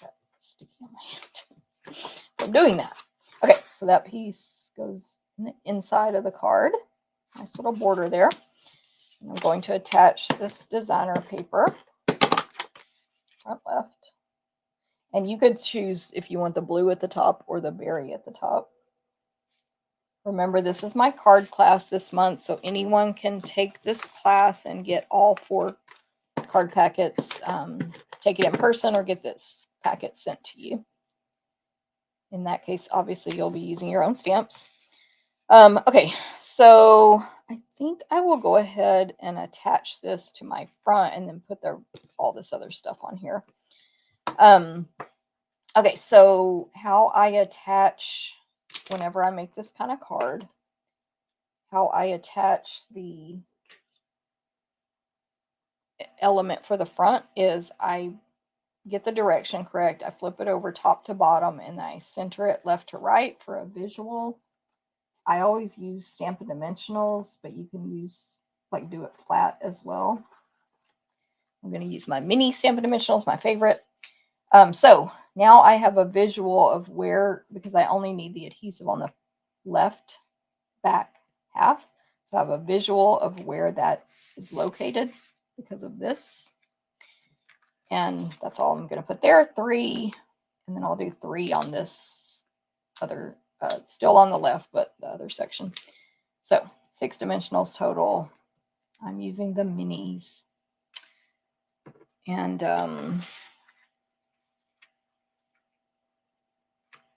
[SPEAKER 1] Got sticky on my hand from doing that. Okay, so that piece goes in the inside of the card. Nice little border there. And I'm going to attach this designer paper, front left. And you could choose if you want the blue at the top or the berry at the top. Remember, this is my card class this month, so anyone can take this class and get all 4 card packets. Take it in person or get this packet sent to you. In that case, obviously, you'll be using your own stamps. Okay, so I think I will go ahead and attach this to my front and then put all this other stuff on here. Okay, so how I attach, whenever I make this kind of card, how I attach the element for the front is I get the direction correct. I flip it over top to bottom and I center it left to right for a visual. I always use Stampin' Dimensionals, but you can use, like, do it flat as well. I'm going to use my mini Stampin' Dimensionals, my favorite. So now I have a visual of where, because I only need the adhesive on the left back half. So I have a visual of where that is located because of this. And that's all I'm going to put there, 3. And then I'll do 3 on this other, still on the left, but the other section. So 6 dimensionals total. I'm using the minis. And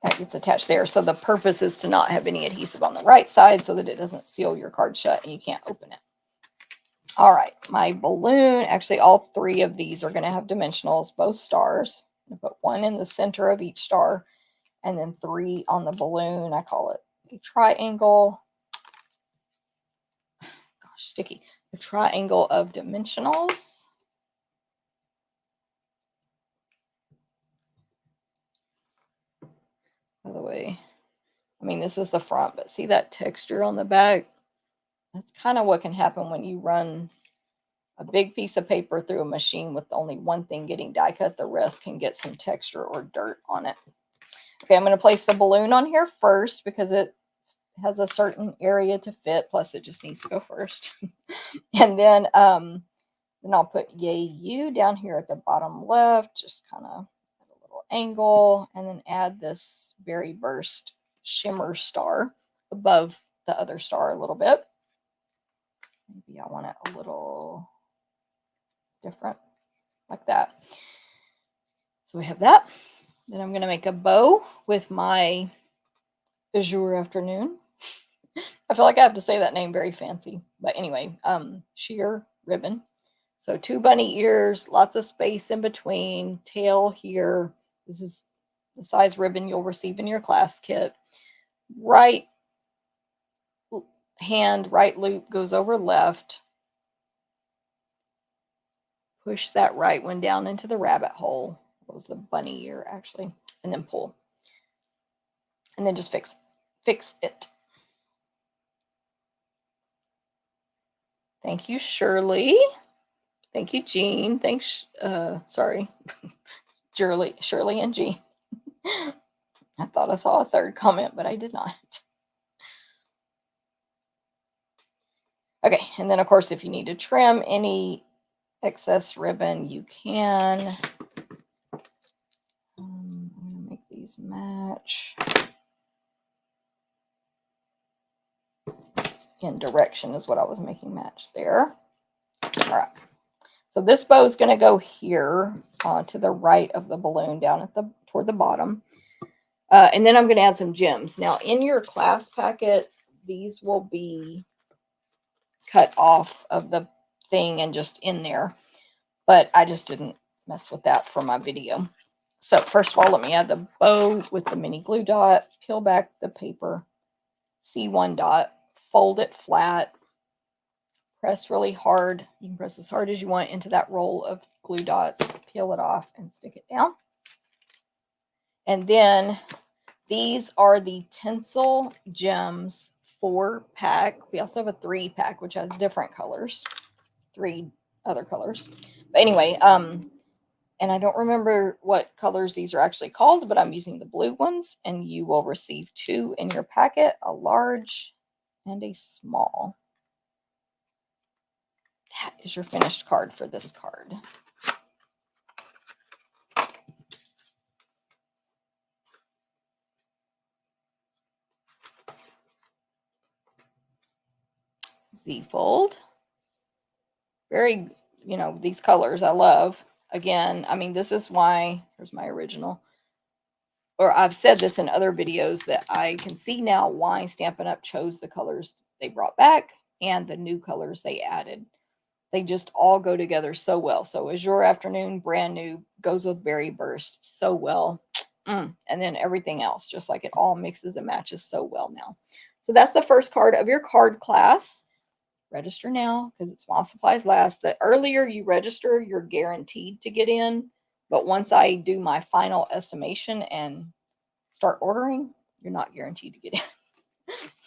[SPEAKER 1] that gets attached there. So the purpose is to not have any adhesive on the right side so that it doesn't seal your card shut and you can't open it. All right, my balloon, actually all 3 of these are going to have dimensionals, both stars. I'm going to put 1 in the center of each star and then 3 on the balloon. I call it a triangle. Gosh, sticky. A triangle of dimensionals. By the way, I mean, this is the front, but see that texture on the back? That's kind of what can happen when you run a big piece of paper through a machine with only one thing getting die cut. The rest can get some texture or dirt on it. Okay, I'm going to place the balloon on here first because it has a certain area to fit. Plus, it just needs to go first. And then I'll put Yay You down here at the bottom left, just kind of at a little angle, and then add this Berry Burst shimmer star above the other star a little bit. Maybe I want it a little different, like that. So we have that. Then I'm going to make a bow with my Azure Afternoon. I feel like I have to say that name very fancy. But anyway, sheer ribbon. So 2 bunny ears, lots of space in between, tail here. This is the size ribbon you'll receive in your class kit. Right hand, right loop goes over left. Push that right one down into the rabbit hole. That was the bunny ear, actually. And then pull. And then just fix it. Thank you, Shirley. Thank you, Jean. Thanks, sorry. Shirley and Jean. I thought I saw a 3rd comment, but I did not. Okay, and then of course, if you need to trim any excess ribbon, you can. I'm going to make these match. In direction is what I was making match there. All right. So this bow is going to go here to the right of the balloon down at toward the bottom. And then I'm going to add some gems. Now in your class packet, these will be cut off of the thing and just in there. But I just didn't mess with that for my video. So first of all, let me add the bow with the mini glue dot, peel back the paper, see one dot, fold it flat, press really hard. You can press as hard as you want into that roll of glue dots, peel it off and stick it down. And then these are the Tinsel Gems 4-pack. We also have a 3-pack, which has different colors, 3 other colors. But anyway, and I don't remember what colors these are actually called, but I'm using the blue ones, and you will receive 2 in your packet, a large and a small. That is your finished card for this card. Z-fold. Very, these colors I love. Again, I mean, this is why, here's my original. Or I've said this in other videos that I can see now why Stampin' Up! Chose the colors they brought back and the new colors they added. They just all go together so well. So Azure Afternoon, brand new, goes with Berry Burst so well. And then everything else, just like it all mixes and matches so well now. So that's the first card of your card class. Register now because it's while supplies last. The earlier you register, you're guaranteed to get in. But once I do my final estimation and start ordering, you're not guaranteed to get in.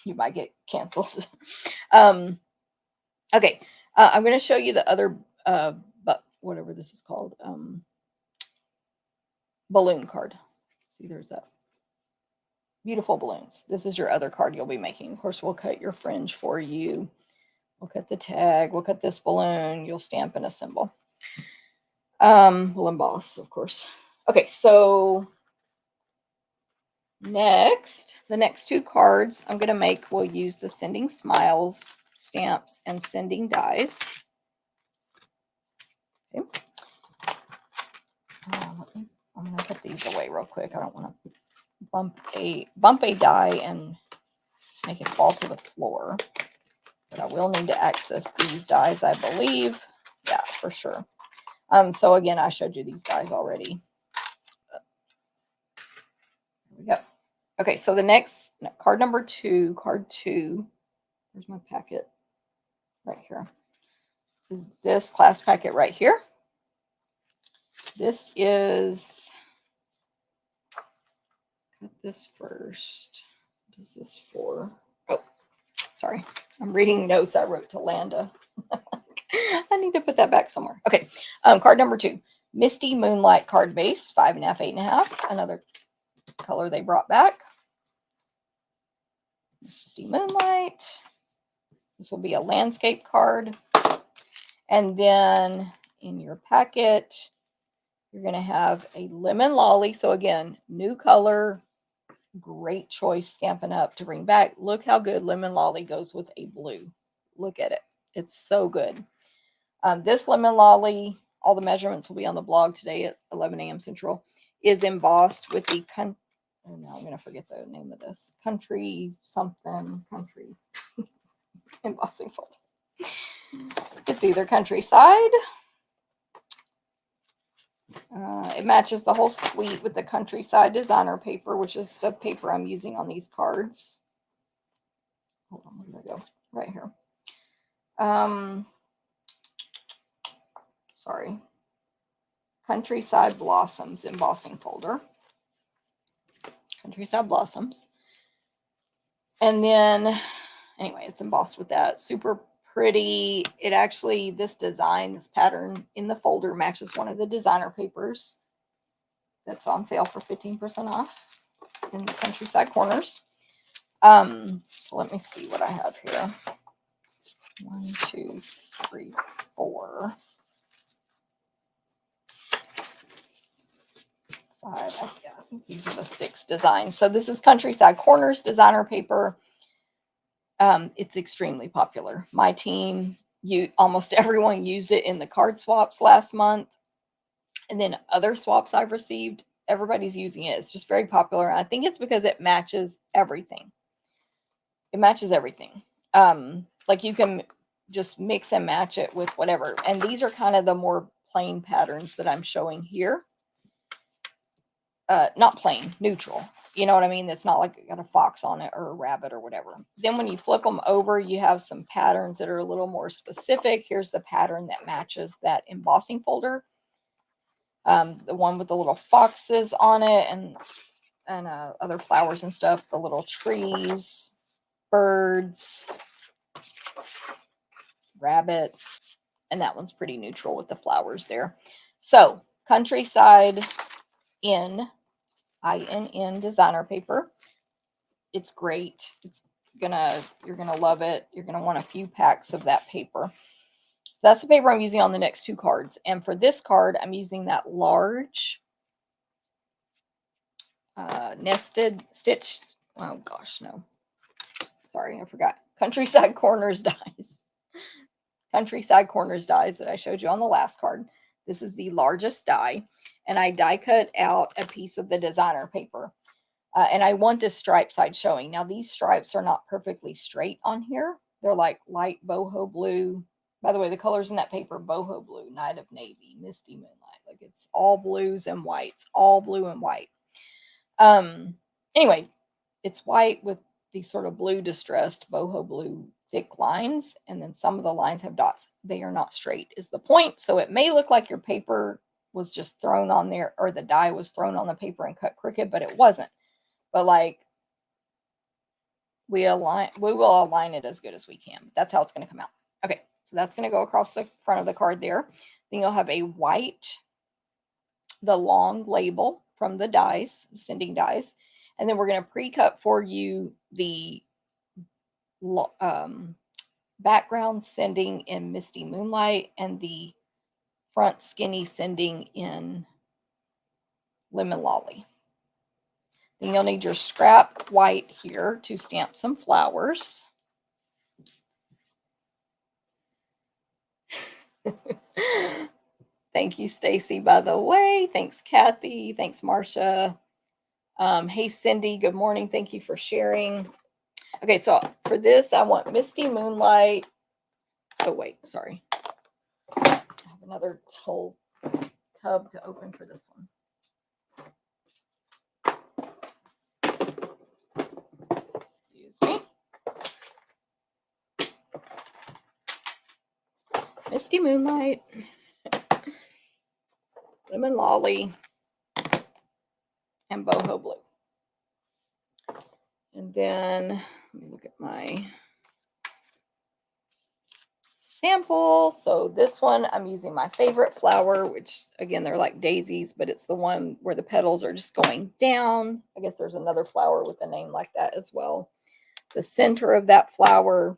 [SPEAKER 1] You might get canceled. Okay, I'm going to show you the other, but whatever this is called, balloon card. See, there's that. Beautiful balloons. This is your other card you'll be making. Of course, we'll cut your fringe for you. We'll cut the tag. We'll cut this balloon. You'll stamp and assemble. We'll emboss, of course. Okay, so next, the next 2 cards I'm going to make will use the Sending Smiles stamps and sending dies. Okay. I'm going to put these away real quick. I don't want to bump a die and make it fall to the floor. But I will need to access these dies, I believe. Yeah, for sure. So again, I showed you these dies already. There we go. Okay, so the next card number 2, card 2. Here's my packet right here. Is this class packet right here. This is, cut this first. What is this for? Oh, sorry. I'm reading notes I wrote to Landa. I need to put that back somewhere. Okay, card number 2. Misty Moonlight card base, 5.5, 8.5. Another color they brought back. Misty Moonlight. This will be a landscape card. And then in your packet, you're going to have a Lemon Lolly. So again, new color, great choice Stampin' Up! To bring back. Look how good Lemon Lolly goes with a blue. Look at it. It's so good. This Lemon Lolly, all the measurements will be on the blog today at 11 a.m. Central, is embossed with the, oh no, I'm going to forget the name of this. Country something, country embossing folder. It's either Countryside. It matches the whole suite with the Countryside designer paper, which is the paper I'm using on these cards. Hold on, where did I go? Right here. Sorry. Countryside Blossoms embossing folder. Countryside Blossoms. And then, anyway, it's embossed with that. Super pretty. It actually, this design, this pattern in the folder matches one of the designer papers that's on sale for 15% off in the Countryside Corners. So let me see what I have here. 1, 2, 3, 4, 5. Yeah, I think these are the 6 designs. So this is Countryside Corners designer paper. It's extremely popular. My team almost everyone used it in the card swaps last month. And then other swaps I've received, everybody's using it. It's just very popular. I think it's because it matches everything. It matches everything. Like you can just mix and match it with whatever. And these are kind of the more plain patterns that I'm showing here. Not plain, neutral. You know what I mean? It's not like it got a fox on it or a rabbit or whatever. Then when you flip them over, you have some patterns that are a little more specific. Here's the pattern that matches that embossing folder. The one with the little foxes on it and other flowers and stuff, the little trees, birds, rabbits, and that one's pretty neutral with the flowers there. So Countryside INN designer paper. It's great. You're gonna love it. You're gonna want a few packs of that paper. That's the paper I'm using on the next two cards. And for this card, I'm using that large nested stitch. Oh gosh, no. Sorry, I forgot. Countryside Corners dies. Countryside Corners dies that I showed you on the last card. This is the largest die. And I die cut out a piece of the designer paper. And I want this stripe side showing. Now, these stripes are not perfectly straight on here. They're like light boho blue. By the way, the colors in that paper, boho blue, night of navy, misty moonlight. Like it's all blues and whites, all blue and white. Anyway, it's white with these sort of blue distressed boho blue thick lines. And then some of the lines have dots. They are not straight is the point. So it may look like your paper was just thrown on there or the die was thrown on the paper and cut crooked, but it wasn't. But like we will align it as good as we can. That's how it's going to come out. Okay, so that's going to go across the front of the card there. Then you'll have a white, the long label from the dies, sending dies. And then we're going to pre-cut for you the background sending in Misty Moonlight and the front skinny sending in Lemon Lolly. Then you'll need your scrap white here to stamp some flowers. Thank you, Stacy, by the way. Thanks, Kathy. Thanks, Marcia. Hey, Cindy. Good morning. Thank you for sharing. Okay, so for this, I want Misty Moonlight. Oh, wait, sorry. I have another whole tub to open for this one. Misty Moonlight, Lemon Lolly, and Boho Blue. And then let me look at my sample. So this one, I'm using my favorite flower, which again, they're like daisies, but it's the one where the petals are just going down. I guess there's another flower with a name like that as well. The center of that flower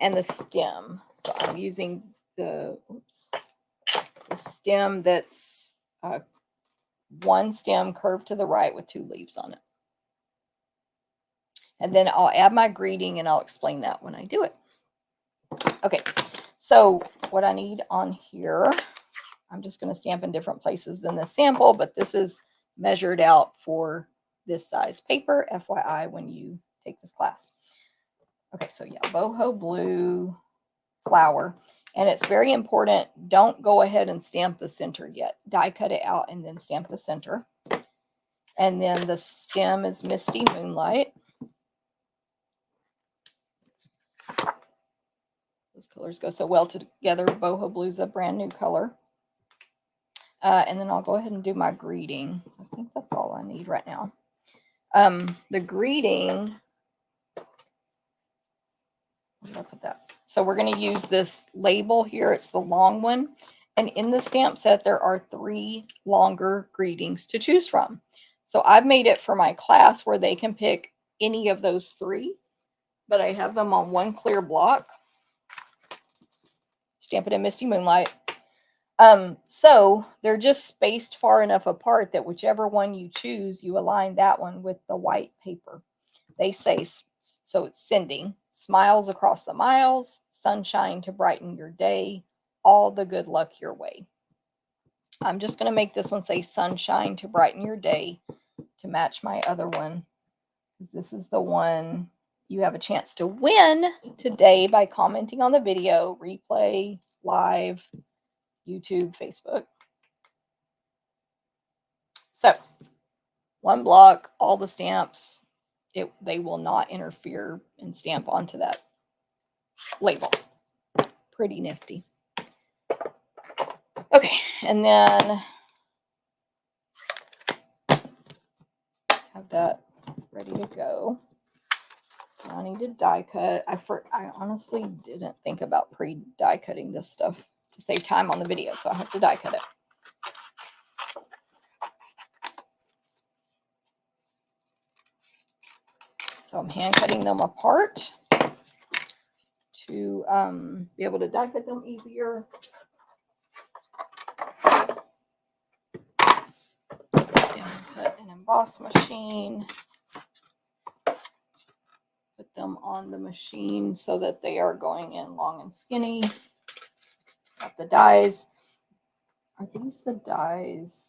[SPEAKER 1] and the stem. So I'm using the stem that's one stem curved to the right with two leaves on it. And then I'll add my greeting and I'll explain that when I do it. Okay, so what I need on here, I'm just going to stamp in different places than the sample, but this is measured out for this size paper, FYI, when you take this class. Okay, so yeah, Boho Blue flower. And it's very important, don't go ahead and stamp the center yet. Die cut it out and then stamp the center. And then the stem is Misty Moonlight. Those colors go so well together. Boho Blue is a brand new color. And then I'll go ahead and do my greeting. I think that's all I need right now. The greeting, where did I put that? So we're going to use this label here. It's the long one. And in the stamp set, there are 3 longer greetings to choose from. So I've made it for my class where they can pick any of those 3. But I have them on one clear block. Stamp it in Misty Moonlight. So they're just spaced far enough apart that whichever one you choose, you align that one with the white paper. They say, so it's sending. smiles across the miles, sunshine to brighten your day, all the good luck your way. I'm just going to make this one say sunshine to brighten your day to match my other one. This is the one you have a chance to win today by commenting on the video, replay, live, YouTube, Facebook. So, one block, all the stamps, they will not interfere and stamp onto that label. Pretty nifty. Okay, and then have that ready to go. So I need to die cut. I honestly didn't think about pre-die cutting this stuff to save time on the video, so I have to die cut it. So I'm hand cutting them apart to be able to die cut them easier. Stamp cut and emboss machine. Put them on the machine so that they are going in long and skinny. Got the dies. Are these the dies?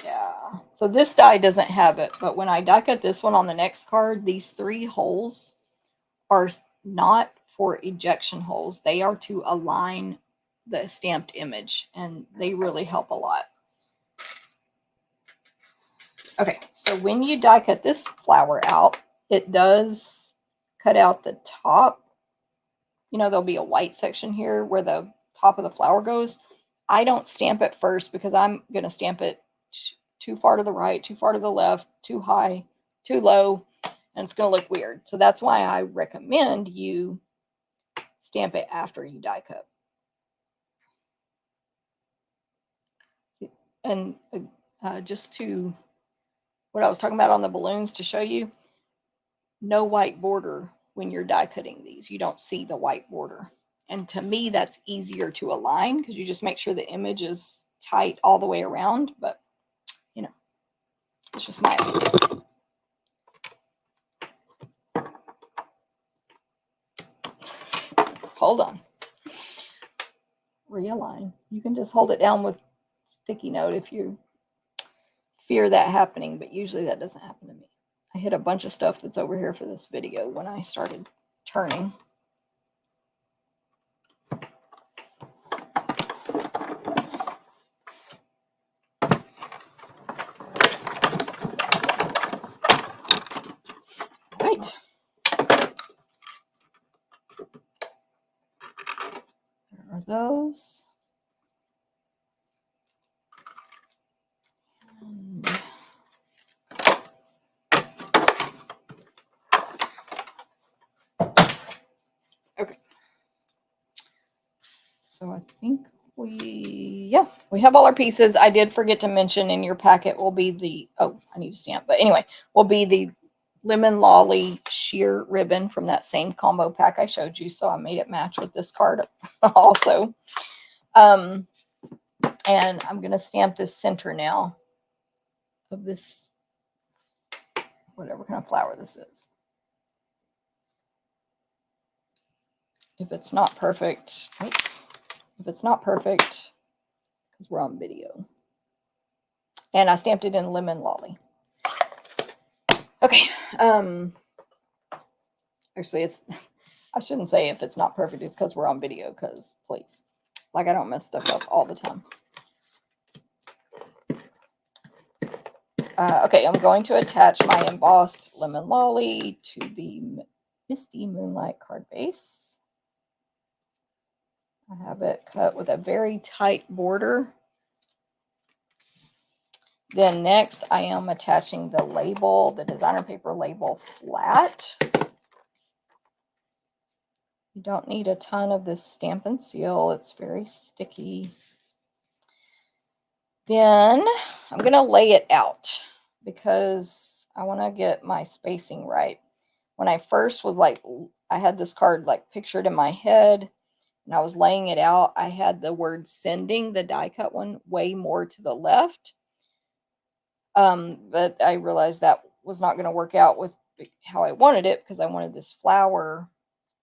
[SPEAKER 1] Yeah. So this die doesn't have it, but when I die cut this one on the next card, these 3 holes are not for ejection holes. They are to align the stamped image, and they really help a lot. Okay, so when you die cut this flower out, it does cut out the top. You know, there'll be a white section here where the top of the flower goes. I don't stamp it first because I'm going to stamp it too far to the right, too far to the left, too high, too low, and it's going to look weird. So that's why I recommend you stamp it after you die cut. And just to what I was talking about on the balloons to show you, no white border when you're die cutting these. You don't see the white border. And to me, that's easier to align because you just make sure the image is tight all the way around. But, you know, it's just my opinion. Hold on. Realign. You can just hold it down with sticky note if you fear that happening, but usually that doesn't happen to me. I hit a bunch of stuff that's over here for this video when I started turning. Right. There are those. And okay. So I think we have all our pieces. I did forget to mention in your packet will be the, oh, I need to stamp. But anyway, will be the Lemon Lolly sheer ribbon from that same combo pack I showed you. So I made it match with this card also. And I'm going to stamp this center now of this, whatever kind of flower this is. If it's not perfect, oops, if it's not perfect, because we're on video. And I stamped it in Lemon Lolly. Okay. Actually, I shouldn't say if it's not perfect, it's because we're on video, because please. Like, I don't mess stuff up all the time. Okay, I'm going to attach my embossed Lemon Lolly to the Misty Moonlight card base. I have it cut with a very tight border. Then next, I am attaching the label, the designer paper label flat. You don't need a ton of this Stampin' Seal. It's very sticky. Then I'm going to lay it out because I want to get my spacing right. When I first was like, I had this card like pictured in my head and I was laying it out. I had the word sending, the die cut one, way more to the left. But I realized that was not going to work out with how I wanted it, because I wanted this flower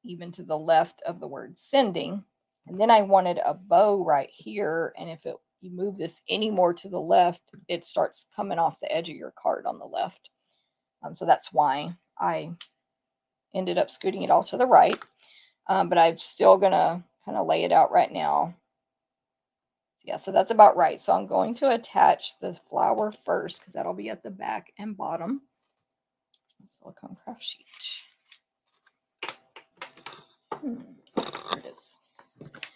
[SPEAKER 1] even to the left of the word sending. And then I wanted a bow right here. And if you move this any more to the left, it starts coming off the edge of your card on the left. So that's why I ended up scooting it all to the right. But I'm still going to kind of lay it out right now. Yeah, so that's about right. So I'm going to attach the flower first, because that'll be at the back and bottom. Silicone craft sheet. There it is.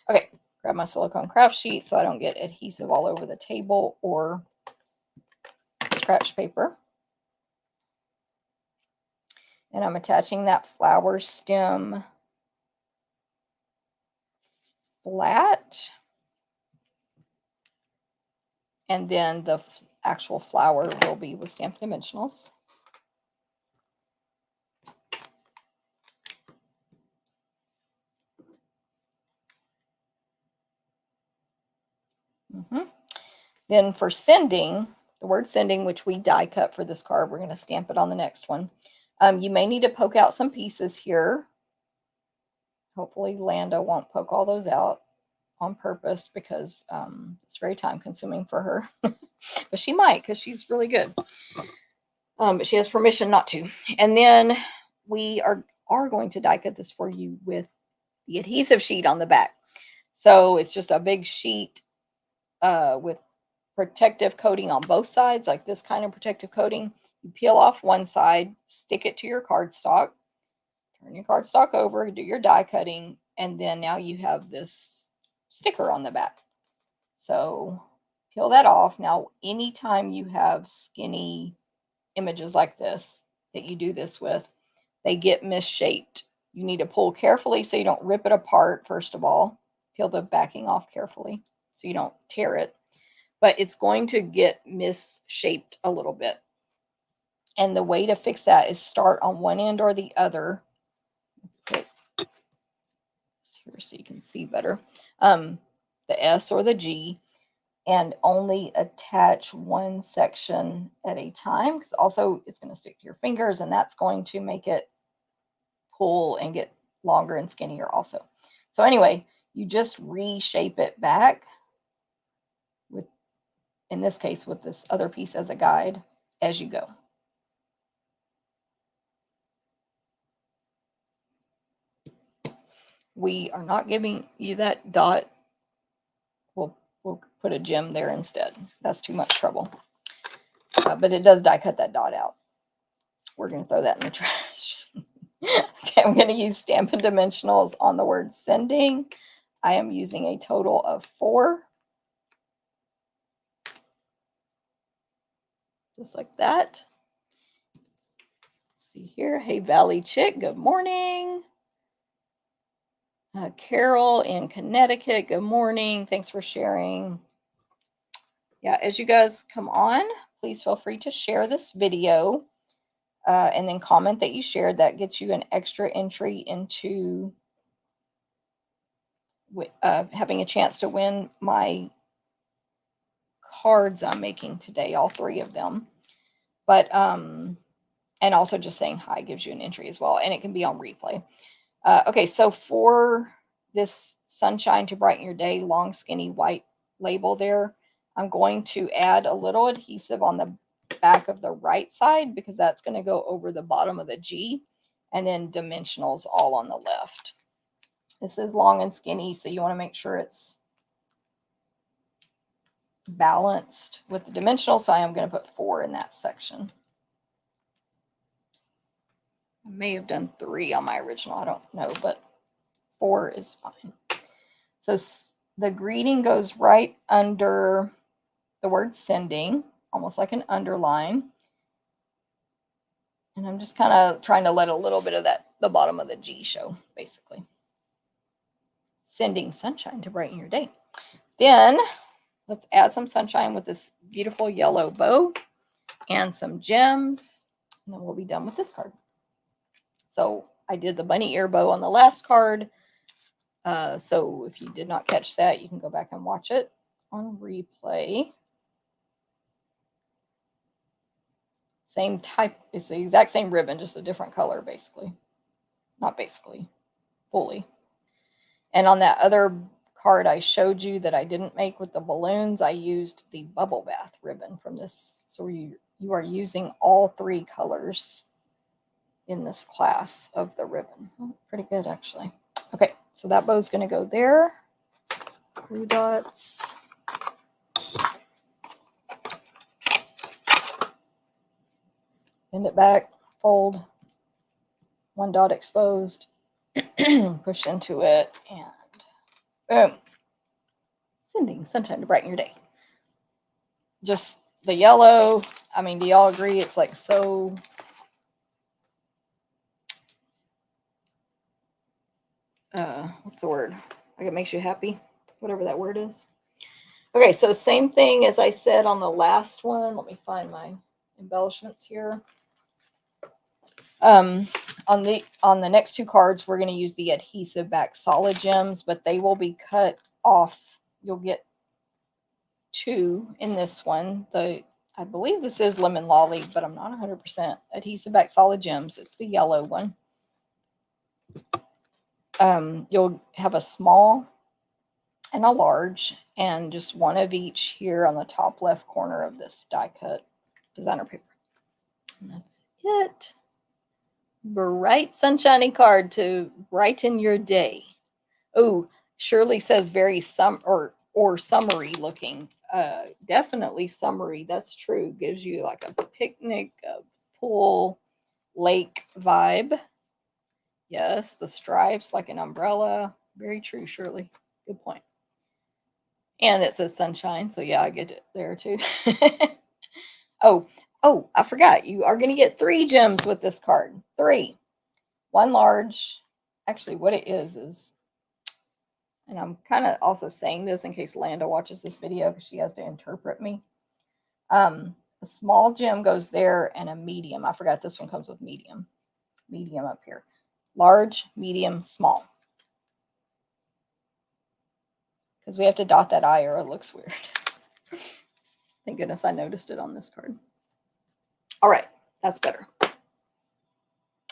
[SPEAKER 1] Okay, grab my silicone craft sheet so I don't get adhesive all over the table or scratch paper. And I'm attaching that flower stem flat. And then the actual flower will be with Stampin' Dimensionals. Then for sending, the word sending, which we die cut for this card, we're going to stamp it on the next one. You may need to poke out some pieces here. Hopefully Landa won't poke all those out on purpose, because it's very time consuming for her. But she might, because she's really good. But she has permission not to. And then we are going to die cut this for you with the adhesive sheet on the back. So it's just a big sheet with protective coating on both sides, like this kind of protective coating. You peel off one side, stick it to your cardstock, turn your cardstock over, do your die cutting, and then now you have this sticker on the back. So peel that off. Now, anytime you have skinny images like this that you do this with, they get misshaped. You need to pull carefully so you don't rip it apart, first of all. Peel the backing off carefully so you don't tear it. But it's going to get misshaped a little bit. And the way to fix that is start on one end or the other. Put here so you can see better. The S or the G, and only attach one section at a time, because also it's going to stick to your fingers, and that's going to make it pull and get longer and skinnier also. So anyway, you just reshape it back with, in this case, with this other piece as a guide as you go. We are not giving you that dot. We'll put a gem there instead. That's too much trouble. But it does die cut that dot out. We're going to throw that in the trash. Okay, I'm going to use Stampin' Dimensionals on the word sending. I am using a total of 4. Just like that. Let's see here. Hey, Valley Chick, good morning. Carol in Connecticut, good morning. Thanks for sharing. Yeah, as you guys come on, please feel free to share this video and then comment that you shared. That gets you an extra entry into having a chance to win my cards I'm making today, all 3 of them. But and also just saying hi gives you an entry as well, and it can be on replay. Okay, so for this Sunshine to Brighten Your Day long skinny white label there, I'm going to add a little adhesive on the back of the right side, because that's going to go over the bottom of the G, and then dimensionals all on the left. This is long and skinny, so you want to make sure it's balanced with the dimensional, so I am going to put 4 in that section. I may have done 3 on my original, I don't know, but 4 is fine. So the greeting goes right under the word sending, almost like an underline. And I'm just kind of trying to let a little bit of that, the bottom of the G show, basically. Sending sunshine to brighten your day. Then let's add some sunshine with this beautiful yellow bow and some gems, and then we'll be done with this card. So I did the bunny ear bow on the last card. So if you did not catch that, you can go back and watch it on replay. Same type. It's the exact same ribbon, just a different color, basically. Not basically, fully. And on that other card I showed you that I didn't make with the balloons, I used the bubble bath ribbon from this. So you are using all 3 colors in this class of the ribbon. Oh, pretty good, actually. Okay, so that bow's going to go there. Glue dots. Bend it back, fold, 1 dot exposed, push into it, and boom. Sending sunshine to brighten your day. Just the yellow, I mean, do y'all agree? It's like so... what's the word? Like it makes you happy, whatever that word is. Okay, so same thing as I said on the last one. Let me find my embellishments here. On the next 2 cards, we're going to use the adhesive back solid gems, but they will be cut off. You'll get 2 in this one. I believe this is lemon lolly, but I'm not 100%. Adhesive back solid gems. It's the yellow one. You'll have a small and a large, and just 1 of each here on the top left corner of this die cut designer paper. And that's it. Bright sunshiny card to brighten your day. Oh, Shirley says very or summery looking. Definitely summery. That's true. Gives you like a picnic, a pool, lake vibe. Yes, the stripes like an umbrella. Very true, Shirley. Good point. And it says sunshine, so yeah, I get it there too. Oh, I forgot. You are going to get 3 gems with this card. 3. 1 large. Actually, what it is, and I'm kind of also saying this in case Landa watches this video because she has to interpret me. A small gem goes there and a medium. I forgot this one comes with medium. Medium up here. Large, medium, small. Because we have to dot that I or it looks weird. Thank goodness I noticed it on this card. All right, that's better.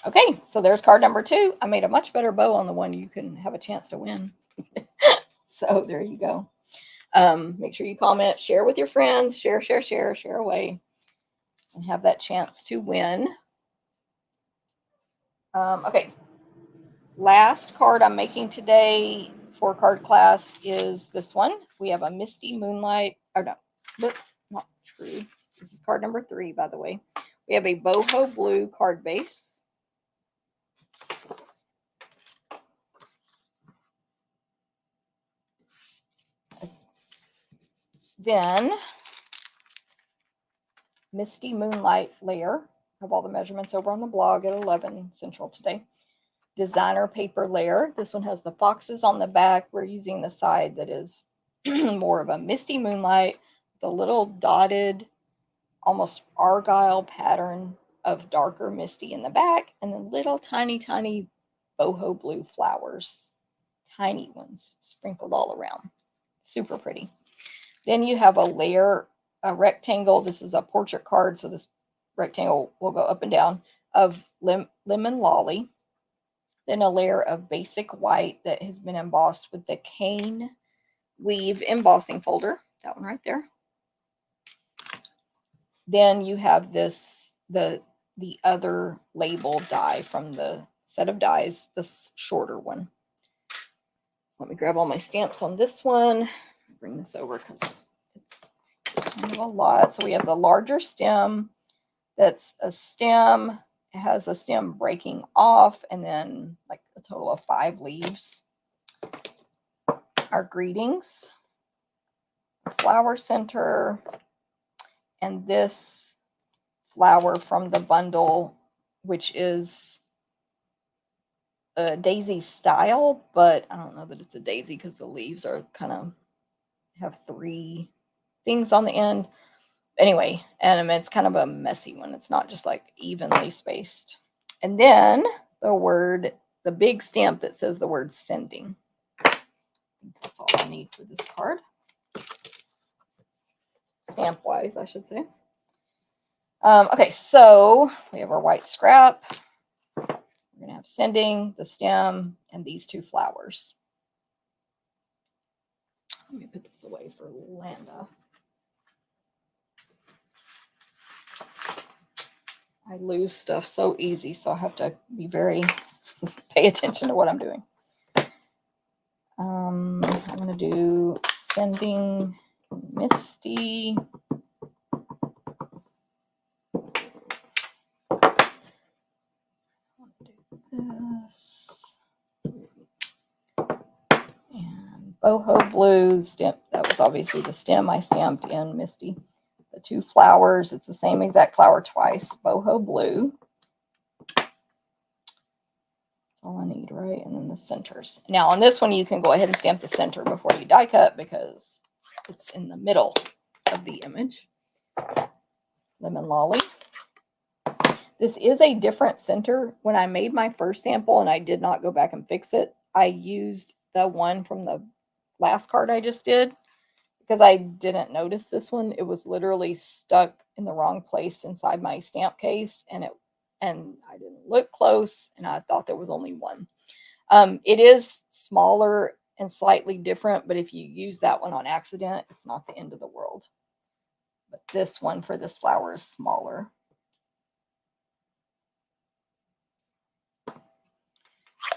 [SPEAKER 1] Okay, so there's card number 2. I made a much better bow on the one you can have a chance to win. So there you go. Make sure you comment, share with your friends, share away, and have that chance to win. Okay, last card I'm making today for card class is this one. We have a Misty Moonlight. Oh no, not true. This is card number 3, by the way. We have a boho blue card base. Then Misty Moonlight layer. I have all the measurements over on the blog at 11 Central today. Designer paper layer. This one has the foxes on the back. We're using the side that is more of a Misty Moonlight with a little dotted, almost argyle pattern of darker Misty in the back, and then little tiny boho blue flowers. Tiny ones sprinkled all around. Super pretty. Then you have a layer, a rectangle. This is a portrait card, so this rectangle will go up and down, of lemon lolly. Then a layer of basic white that has been embossed with the cane weave embossing folder. That one right there. Then you have this, the other labeled die from the set of dies, this shorter one. Let me grab all my stamps on this one. Bring this over because it's kind of a lot. So we have the larger stem. That's a stem. It has a stem breaking off, and then like a total of 5 leaves. Our greetings, flower center, and this flower from the bundle, which is a daisy style, but I don't know that it's a daisy because the leaves are kind of have 3 things on the end. Anyway, and it's kind of a messy one. It's not just like evenly spaced. And then the big stamp that says the word sending. That's all I need for this card. Stamp wise, I should say. Okay, so we have our white scrap. We're going to have sending, the stem, and these two flowers. Let me put this away for Landa. I lose stuff so easy, so I have to be very pay attention to what I'm doing. I'm going to do sending Misty. This. And boho blue stem. That was obviously the stem I stamped in Misty. The two flowers, it's the same exact flower twice. Boho blue. That's all I need, right? And then the centers. Now on this one, you can go ahead and stamp the center before you die cut because it's in the middle of the image. Lemon Lolly. This is a different center. When I made my first sample and I did not go back and fix it, I used the one from the last card I just did because I didn't notice this one. It was literally stuck in the wrong place inside my stamp case, and I didn't look close, and I thought there was only one. It is smaller and slightly different, but if you use that one on accident, it's not the end of the world. But this one for this flower is smaller.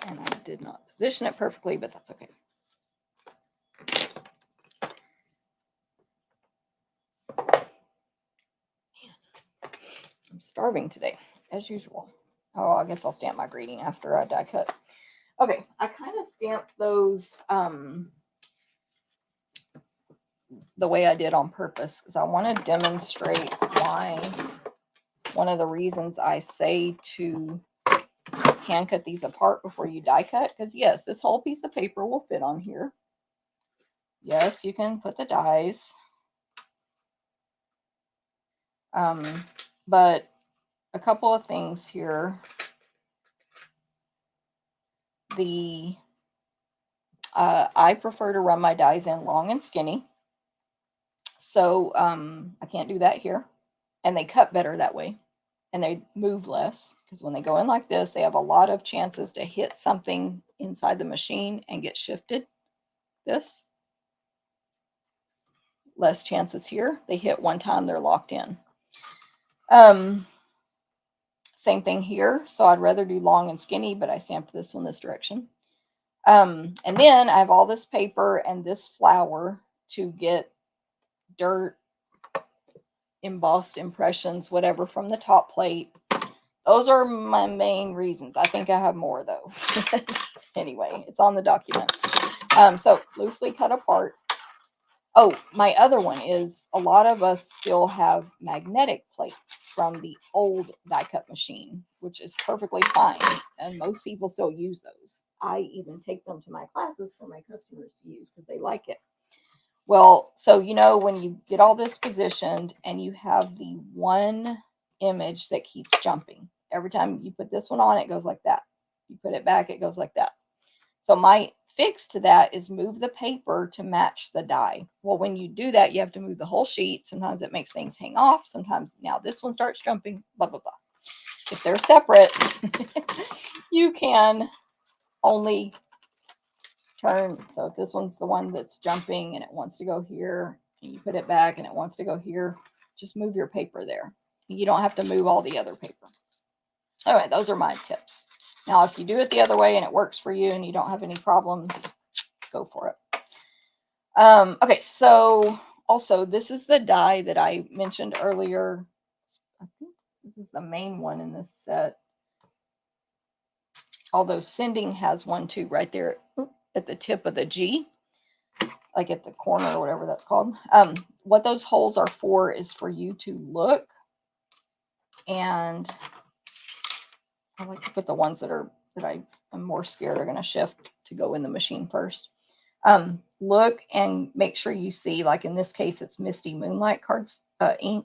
[SPEAKER 1] And I did not position it perfectly, but that's okay. I'm starving today, as usual. Oh, I guess I'll stamp my greeting after I die cut. Okay, I kind of stamped those the way I did on purpose because I want to demonstrate why. One of the reasons I say to hand cut these apart before you die cut, because yes, this whole piece of paper will fit on here. Yes, you can put the dies. But a couple of things here. I prefer to run my dies in long and skinny. So I can't do that here. And they cut better that way. And they move less. Because when they go in like this, they have a lot of chances to hit something inside the machine and get shifted. This. Less chances here. They hit one time, they're locked in. Same thing here. So I'd rather do long and skinny, but I stamped this one this direction. And then I have all this paper and this flower to get dirt, embossed impressions, whatever from the top plate. Those are my main reasons. I think I have more though. Anyway, it's on the document. So loosely cut apart. Oh, my other one is a lot of us still have magnetic plates from the old die cut machine, which is perfectly fine. And most people still use those. I even take them to my classes for my customers to use because they like it. Well, so, when you get all this positioned and you have the one image that keeps jumping, every time you put this one on, it goes like that. You put it back, it goes like that. So my fix to that is move the paper to match the die. Well, when you do that, you have to move the whole sheet. Sometimes it makes things hang off. Sometimes now this one starts jumping, blah, blah, blah. If they're separate, you can only turn. So if this one's the one that's jumping and it wants to go here, and you put it back and it wants to go here, just move your paper there. You don't have to move all the other paper. All right, those are my tips. Now, if you do it the other way and it works for you and you don't have any problems, go for it. Okay, so also this is the die that I mentioned earlier. I think this is the main one in this set. Although sending has one too right there at the tip of the G, like at the corner or whatever that's called. What those holes are for is for you to look, and I like to put the ones that I am more scared are going to shift to go in the machine first. Look and make sure you see, like in this case, it's Misty Moonlight cards ink.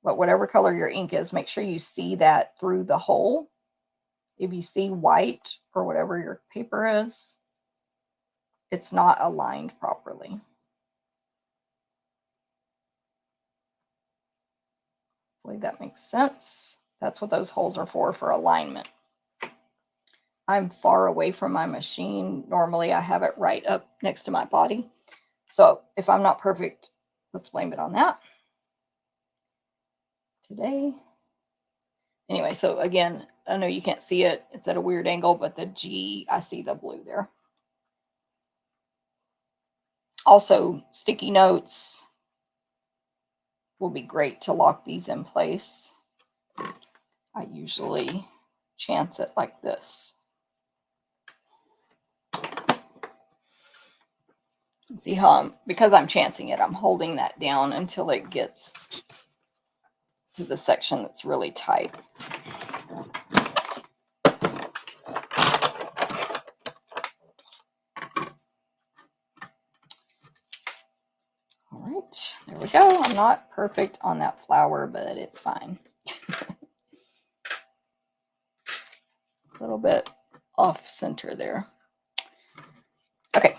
[SPEAKER 1] But whatever color your ink is, make sure you see that through the hole. If you see white or whatever your paper is, it's not aligned properly. Hopefully that makes sense. That's what those holes are for alignment. I'm far away from my machine. Normally I have it right up next to my body. So if I'm not perfect, let's blame it on that. Today. Anyway, so again, I know you can't see it. It's at a weird angle, but the G, I see the blue there. Also, sticky notes will be great to lock these in place. I usually chance it like this. See how because I'm chancing it, I'm holding that down until it gets to the section that's really tight. All right, there we go. I'm not perfect on that flower, but it's fine. A little bit off center there. Okay.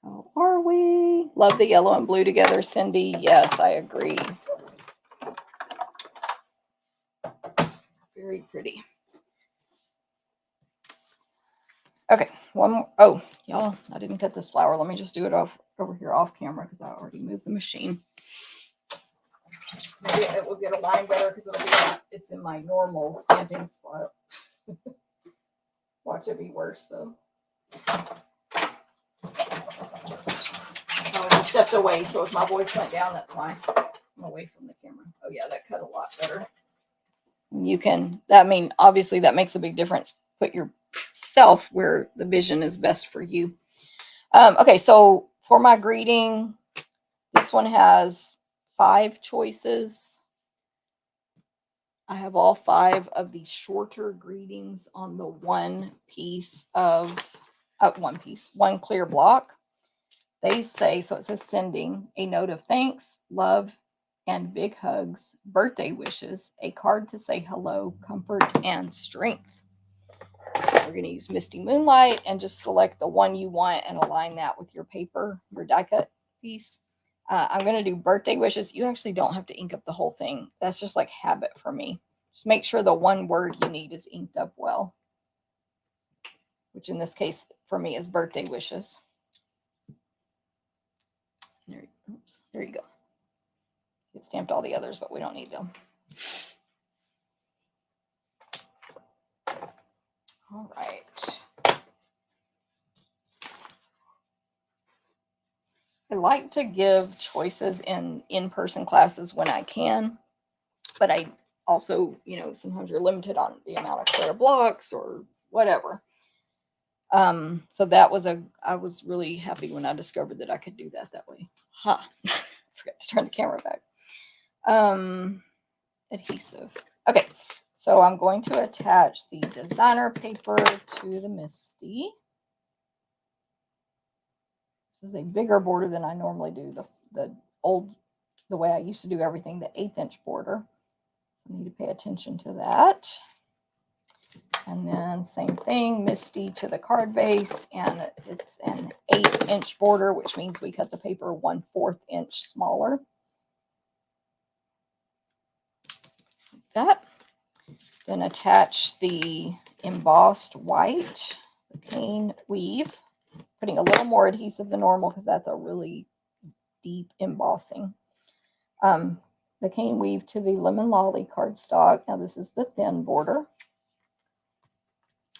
[SPEAKER 1] How are we? Love the yellow and blue together, Cindy. Yes, I agree. Very pretty. Okay, one more. Oh, y'all, I didn't cut this flower. Let me just do it over here off camera because I already moved the machine. Maybe it will get aligned better because it's in my normal stamping spot. Watch it be worse though. Oh, I stepped away, so if my voice went down, that's why I'm away from the camera. Oh yeah, that cut a lot better. You can, obviously that makes a big difference. Put yourself where the vision is best for you. Okay, so for my greeting, this one has 5 choices. I have all 5 of these shorter greetings on the one clear block. They say, so it says sending a note of thanks, love, and big hugs, birthday wishes, a card to say hello, comfort, and strength. We're going to use Misty Moonlight and just select the one you want and align that with your paper, your die cut piece. I'm going to do birthday wishes. You actually don't have to ink up the whole thing. That's just like habit for me. Just make sure the one word you need is inked up well, which in this case for me is birthday wishes. There you go. It stamped all the others, but we don't need them. All right. I like to give choices in in-person classes when I can, but I also, sometimes you're limited on the amount of clear blocks or whatever. So I was really happy when I discovered that I could do that way. Forgot to turn the camera back. Adhesive. Okay, so I'm going to attach the designer paper to the Misty. This is a bigger border than I normally do. The way I used to do everything, the 1/8" border. So I need to pay attention to that. And then same thing, Misty to the card base, and it's an 8" border, which means we cut the paper 1/4 inch smaller. Like that. Then attach the embossed white, the cane weave, putting a little more adhesive than normal because that's a really deep embossing. The cane weave to the lemon lolly cardstock. Now this is the thin border.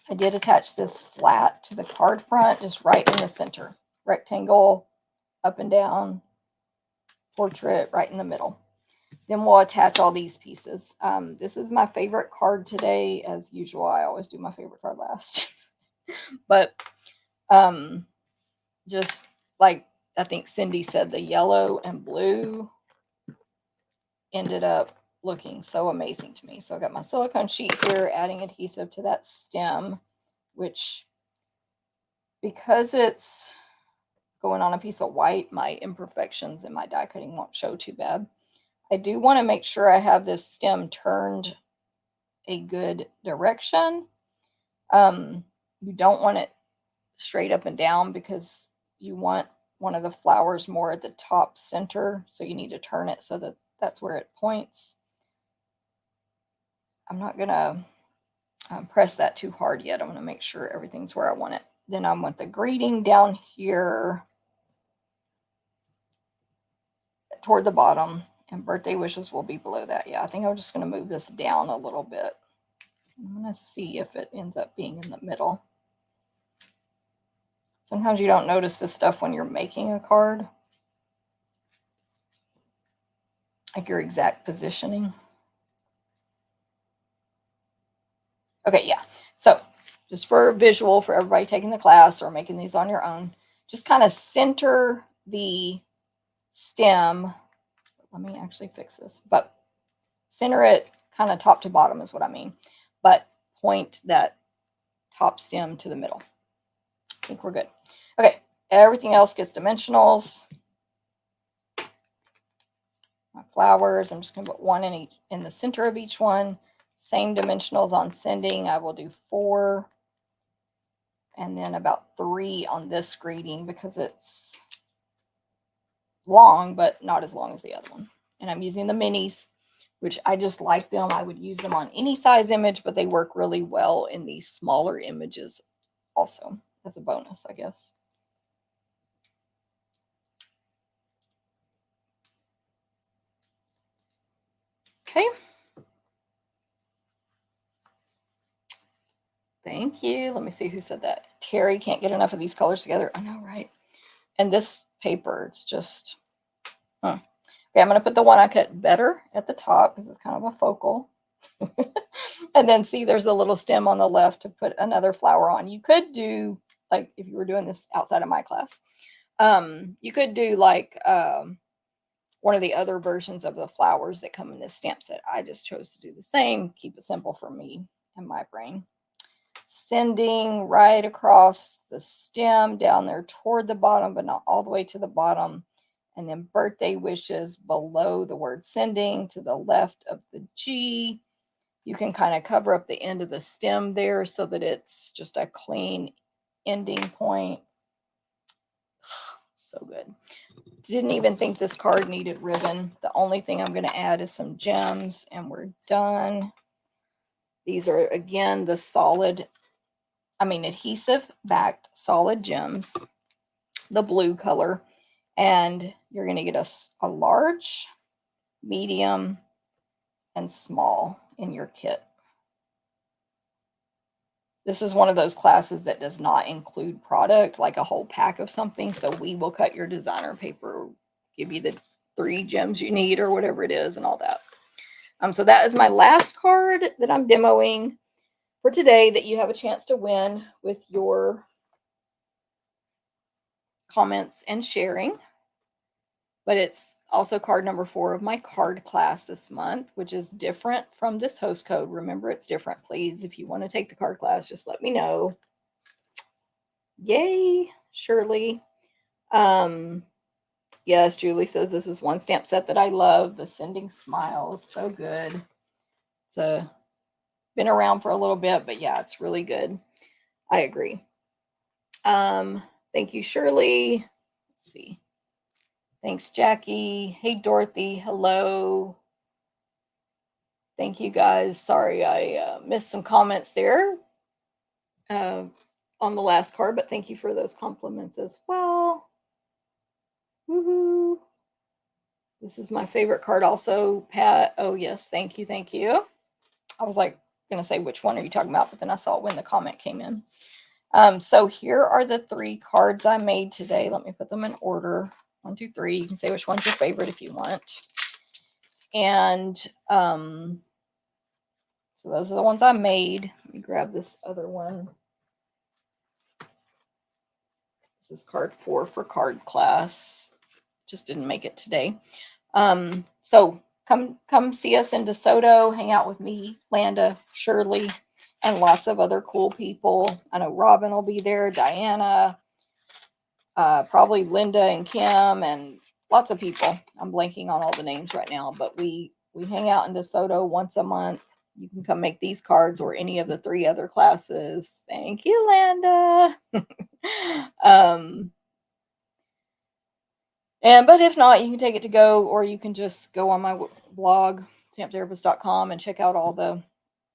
[SPEAKER 1] I did attach this flat to the card front, just right in the center. Rectangle, up and down, portrait right in the middle. Then we'll attach all these pieces. This is my favorite card today. As usual, I always do my favorite card last. But just like I think Cindy said, the yellow and blue ended up looking so amazing to me. So I got my silicone sheet here, adding adhesive to that stem, which, because it's going on a piece of white, my imperfections in my die cutting won't show too bad. I do want to make sure I have this stem turned a good direction. You don't want it straight up and down because you want one of the flowers more at the top center. So you need to turn it so that that's where it points. I'm not going to press that too hard yet. I want to make sure everything's where I want it. Then I want the greeting down here toward the bottom, and birthday wishes will be below that. Yeah, I think I'm just going to move this down a little bit. I'm going to see if it ends up being in the middle. Sometimes you don't notice this stuff when you're making a card, like your exact positioning. Okay, yeah. So just for visual for everybody taking the class or making these on your own, just kind of center the stem. Let me actually fix this, but center it kind of top to bottom is what I mean, but point that top stem to the middle. I think we're good. Okay, everything else gets dimensionals. My flowers, I'm just going to put one in the center of each one. Same dimensionals on sending. I will do 4 and then about 3 on this greeting because it's long, but not as long as the other one. And I'm using the minis, which I just like them. I would use them on any size image, but they work really well in these smaller images also as a bonus, I guess. Okay. Thank you. Let me see who said that. Terry, can't get enough of these colors together. I know, right? And this paper, it's just, okay, I'm going to put the one I cut better at the top because it's kind of a focal. And then see, there's a little stem on the left to put another flower on. You could do, like, if you were doing this outside of my class, you could do like one of the other versions of the flowers that come in this stamp set. I just chose to do the same, keep it simple for me and my brain. Sending right across the stem down there toward the bottom, but not all the way to the bottom. And then birthday wishes below the word sending to the left of the G. You can kind of cover up the end of the stem there so that it's just a clean ending point. So good. Didn't even think this card needed ribbon. The only thing I'm going to add is some gems and we're done. These are, again, the adhesive backed solid gems, the blue color. And you're going to get a large, medium, and small in your kit. This is one of those classes that does not include product, like a whole pack of something. So we will cut your designer paper, give you the 3 gems you need or whatever it is and all that. So that is my last card that I'm demoing for today that you have a chance to win with your comments and sharing. But it's also card number 4 of my card class this month, which is different from this host code. Remember, it's different. Please, if you want to take the card class, just let me know. Yay, Shirley. Yes, Julie says this is one stamp set that I love. The Sending Smiles, so good. It's been around for a little bit, but yeah, it's really good. I agree. Thank you, Shirley. Let's see. Thanks, Jackie. Hey, Dorothy. Hello. Thank you, guys. Sorry, I missed some comments there on the last card, but thank you for those compliments as well. Woohoo. This is my favorite card also, Pat. Oh, yes. Thank you. Thank you. I was like going to say, which one are you talking about? But then I saw it when the comment came in. So here are the 3 cards I made today. Let me put them in order. 1, 2, 3. You can say which one's your favorite if you want. And so those are the ones I made. Let me grab this other one. This is card 4 for card class. Just didn't make it today. So come see us in DeSoto. Hang out with me, Landa, Shirley, and lots of other cool people. I know Robin will be there, Diana, probably Linda and Kim, and lots of people. I'm blanking on all the names right now, but we hang out in DeSoto once a month. You can come make these cards or any of the 3 other classes. Thank you, Landa. But if not, you can take it to go, or you can just go on my blog, stamptherapist.com, and check out all the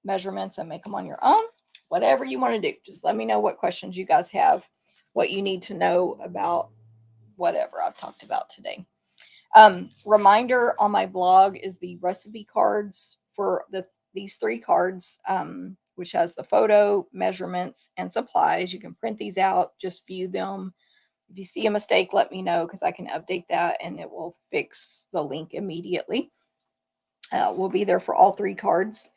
[SPEAKER 1] measurements and make them on your own. Whatever you want to do, just let me know what questions you guys have, what you need to know about whatever I've talked about today. Reminder on my blog is the recipe cards for these 3 cards, which has the photo, measurements, and supplies. You can print these out, just view them. If you see a mistake, let me know because I can update that and it will fix the link immediately. We'll be there for all 3 cards.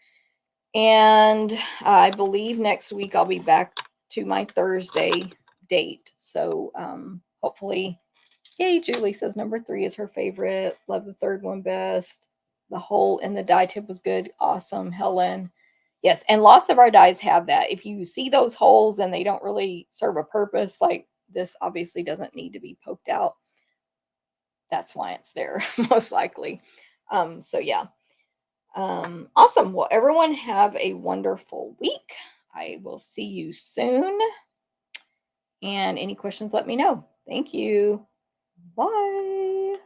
[SPEAKER 1] And I believe next week I'll be back to my Thursday date. So hopefully, yay, Julie says number 3 is her favorite. Love the 3rd one best. The hole in the die tip was good. Awesome, Helen. Yes, and lots of our dies have that. If you see those holes and they don't really serve a purpose, like this obviously doesn't need to be poked out. That's why it's there, most likely. So yeah. Awesome. Well, everyone have a wonderful week. I will see you soon. And any questions, let me know. Thank you. Bye.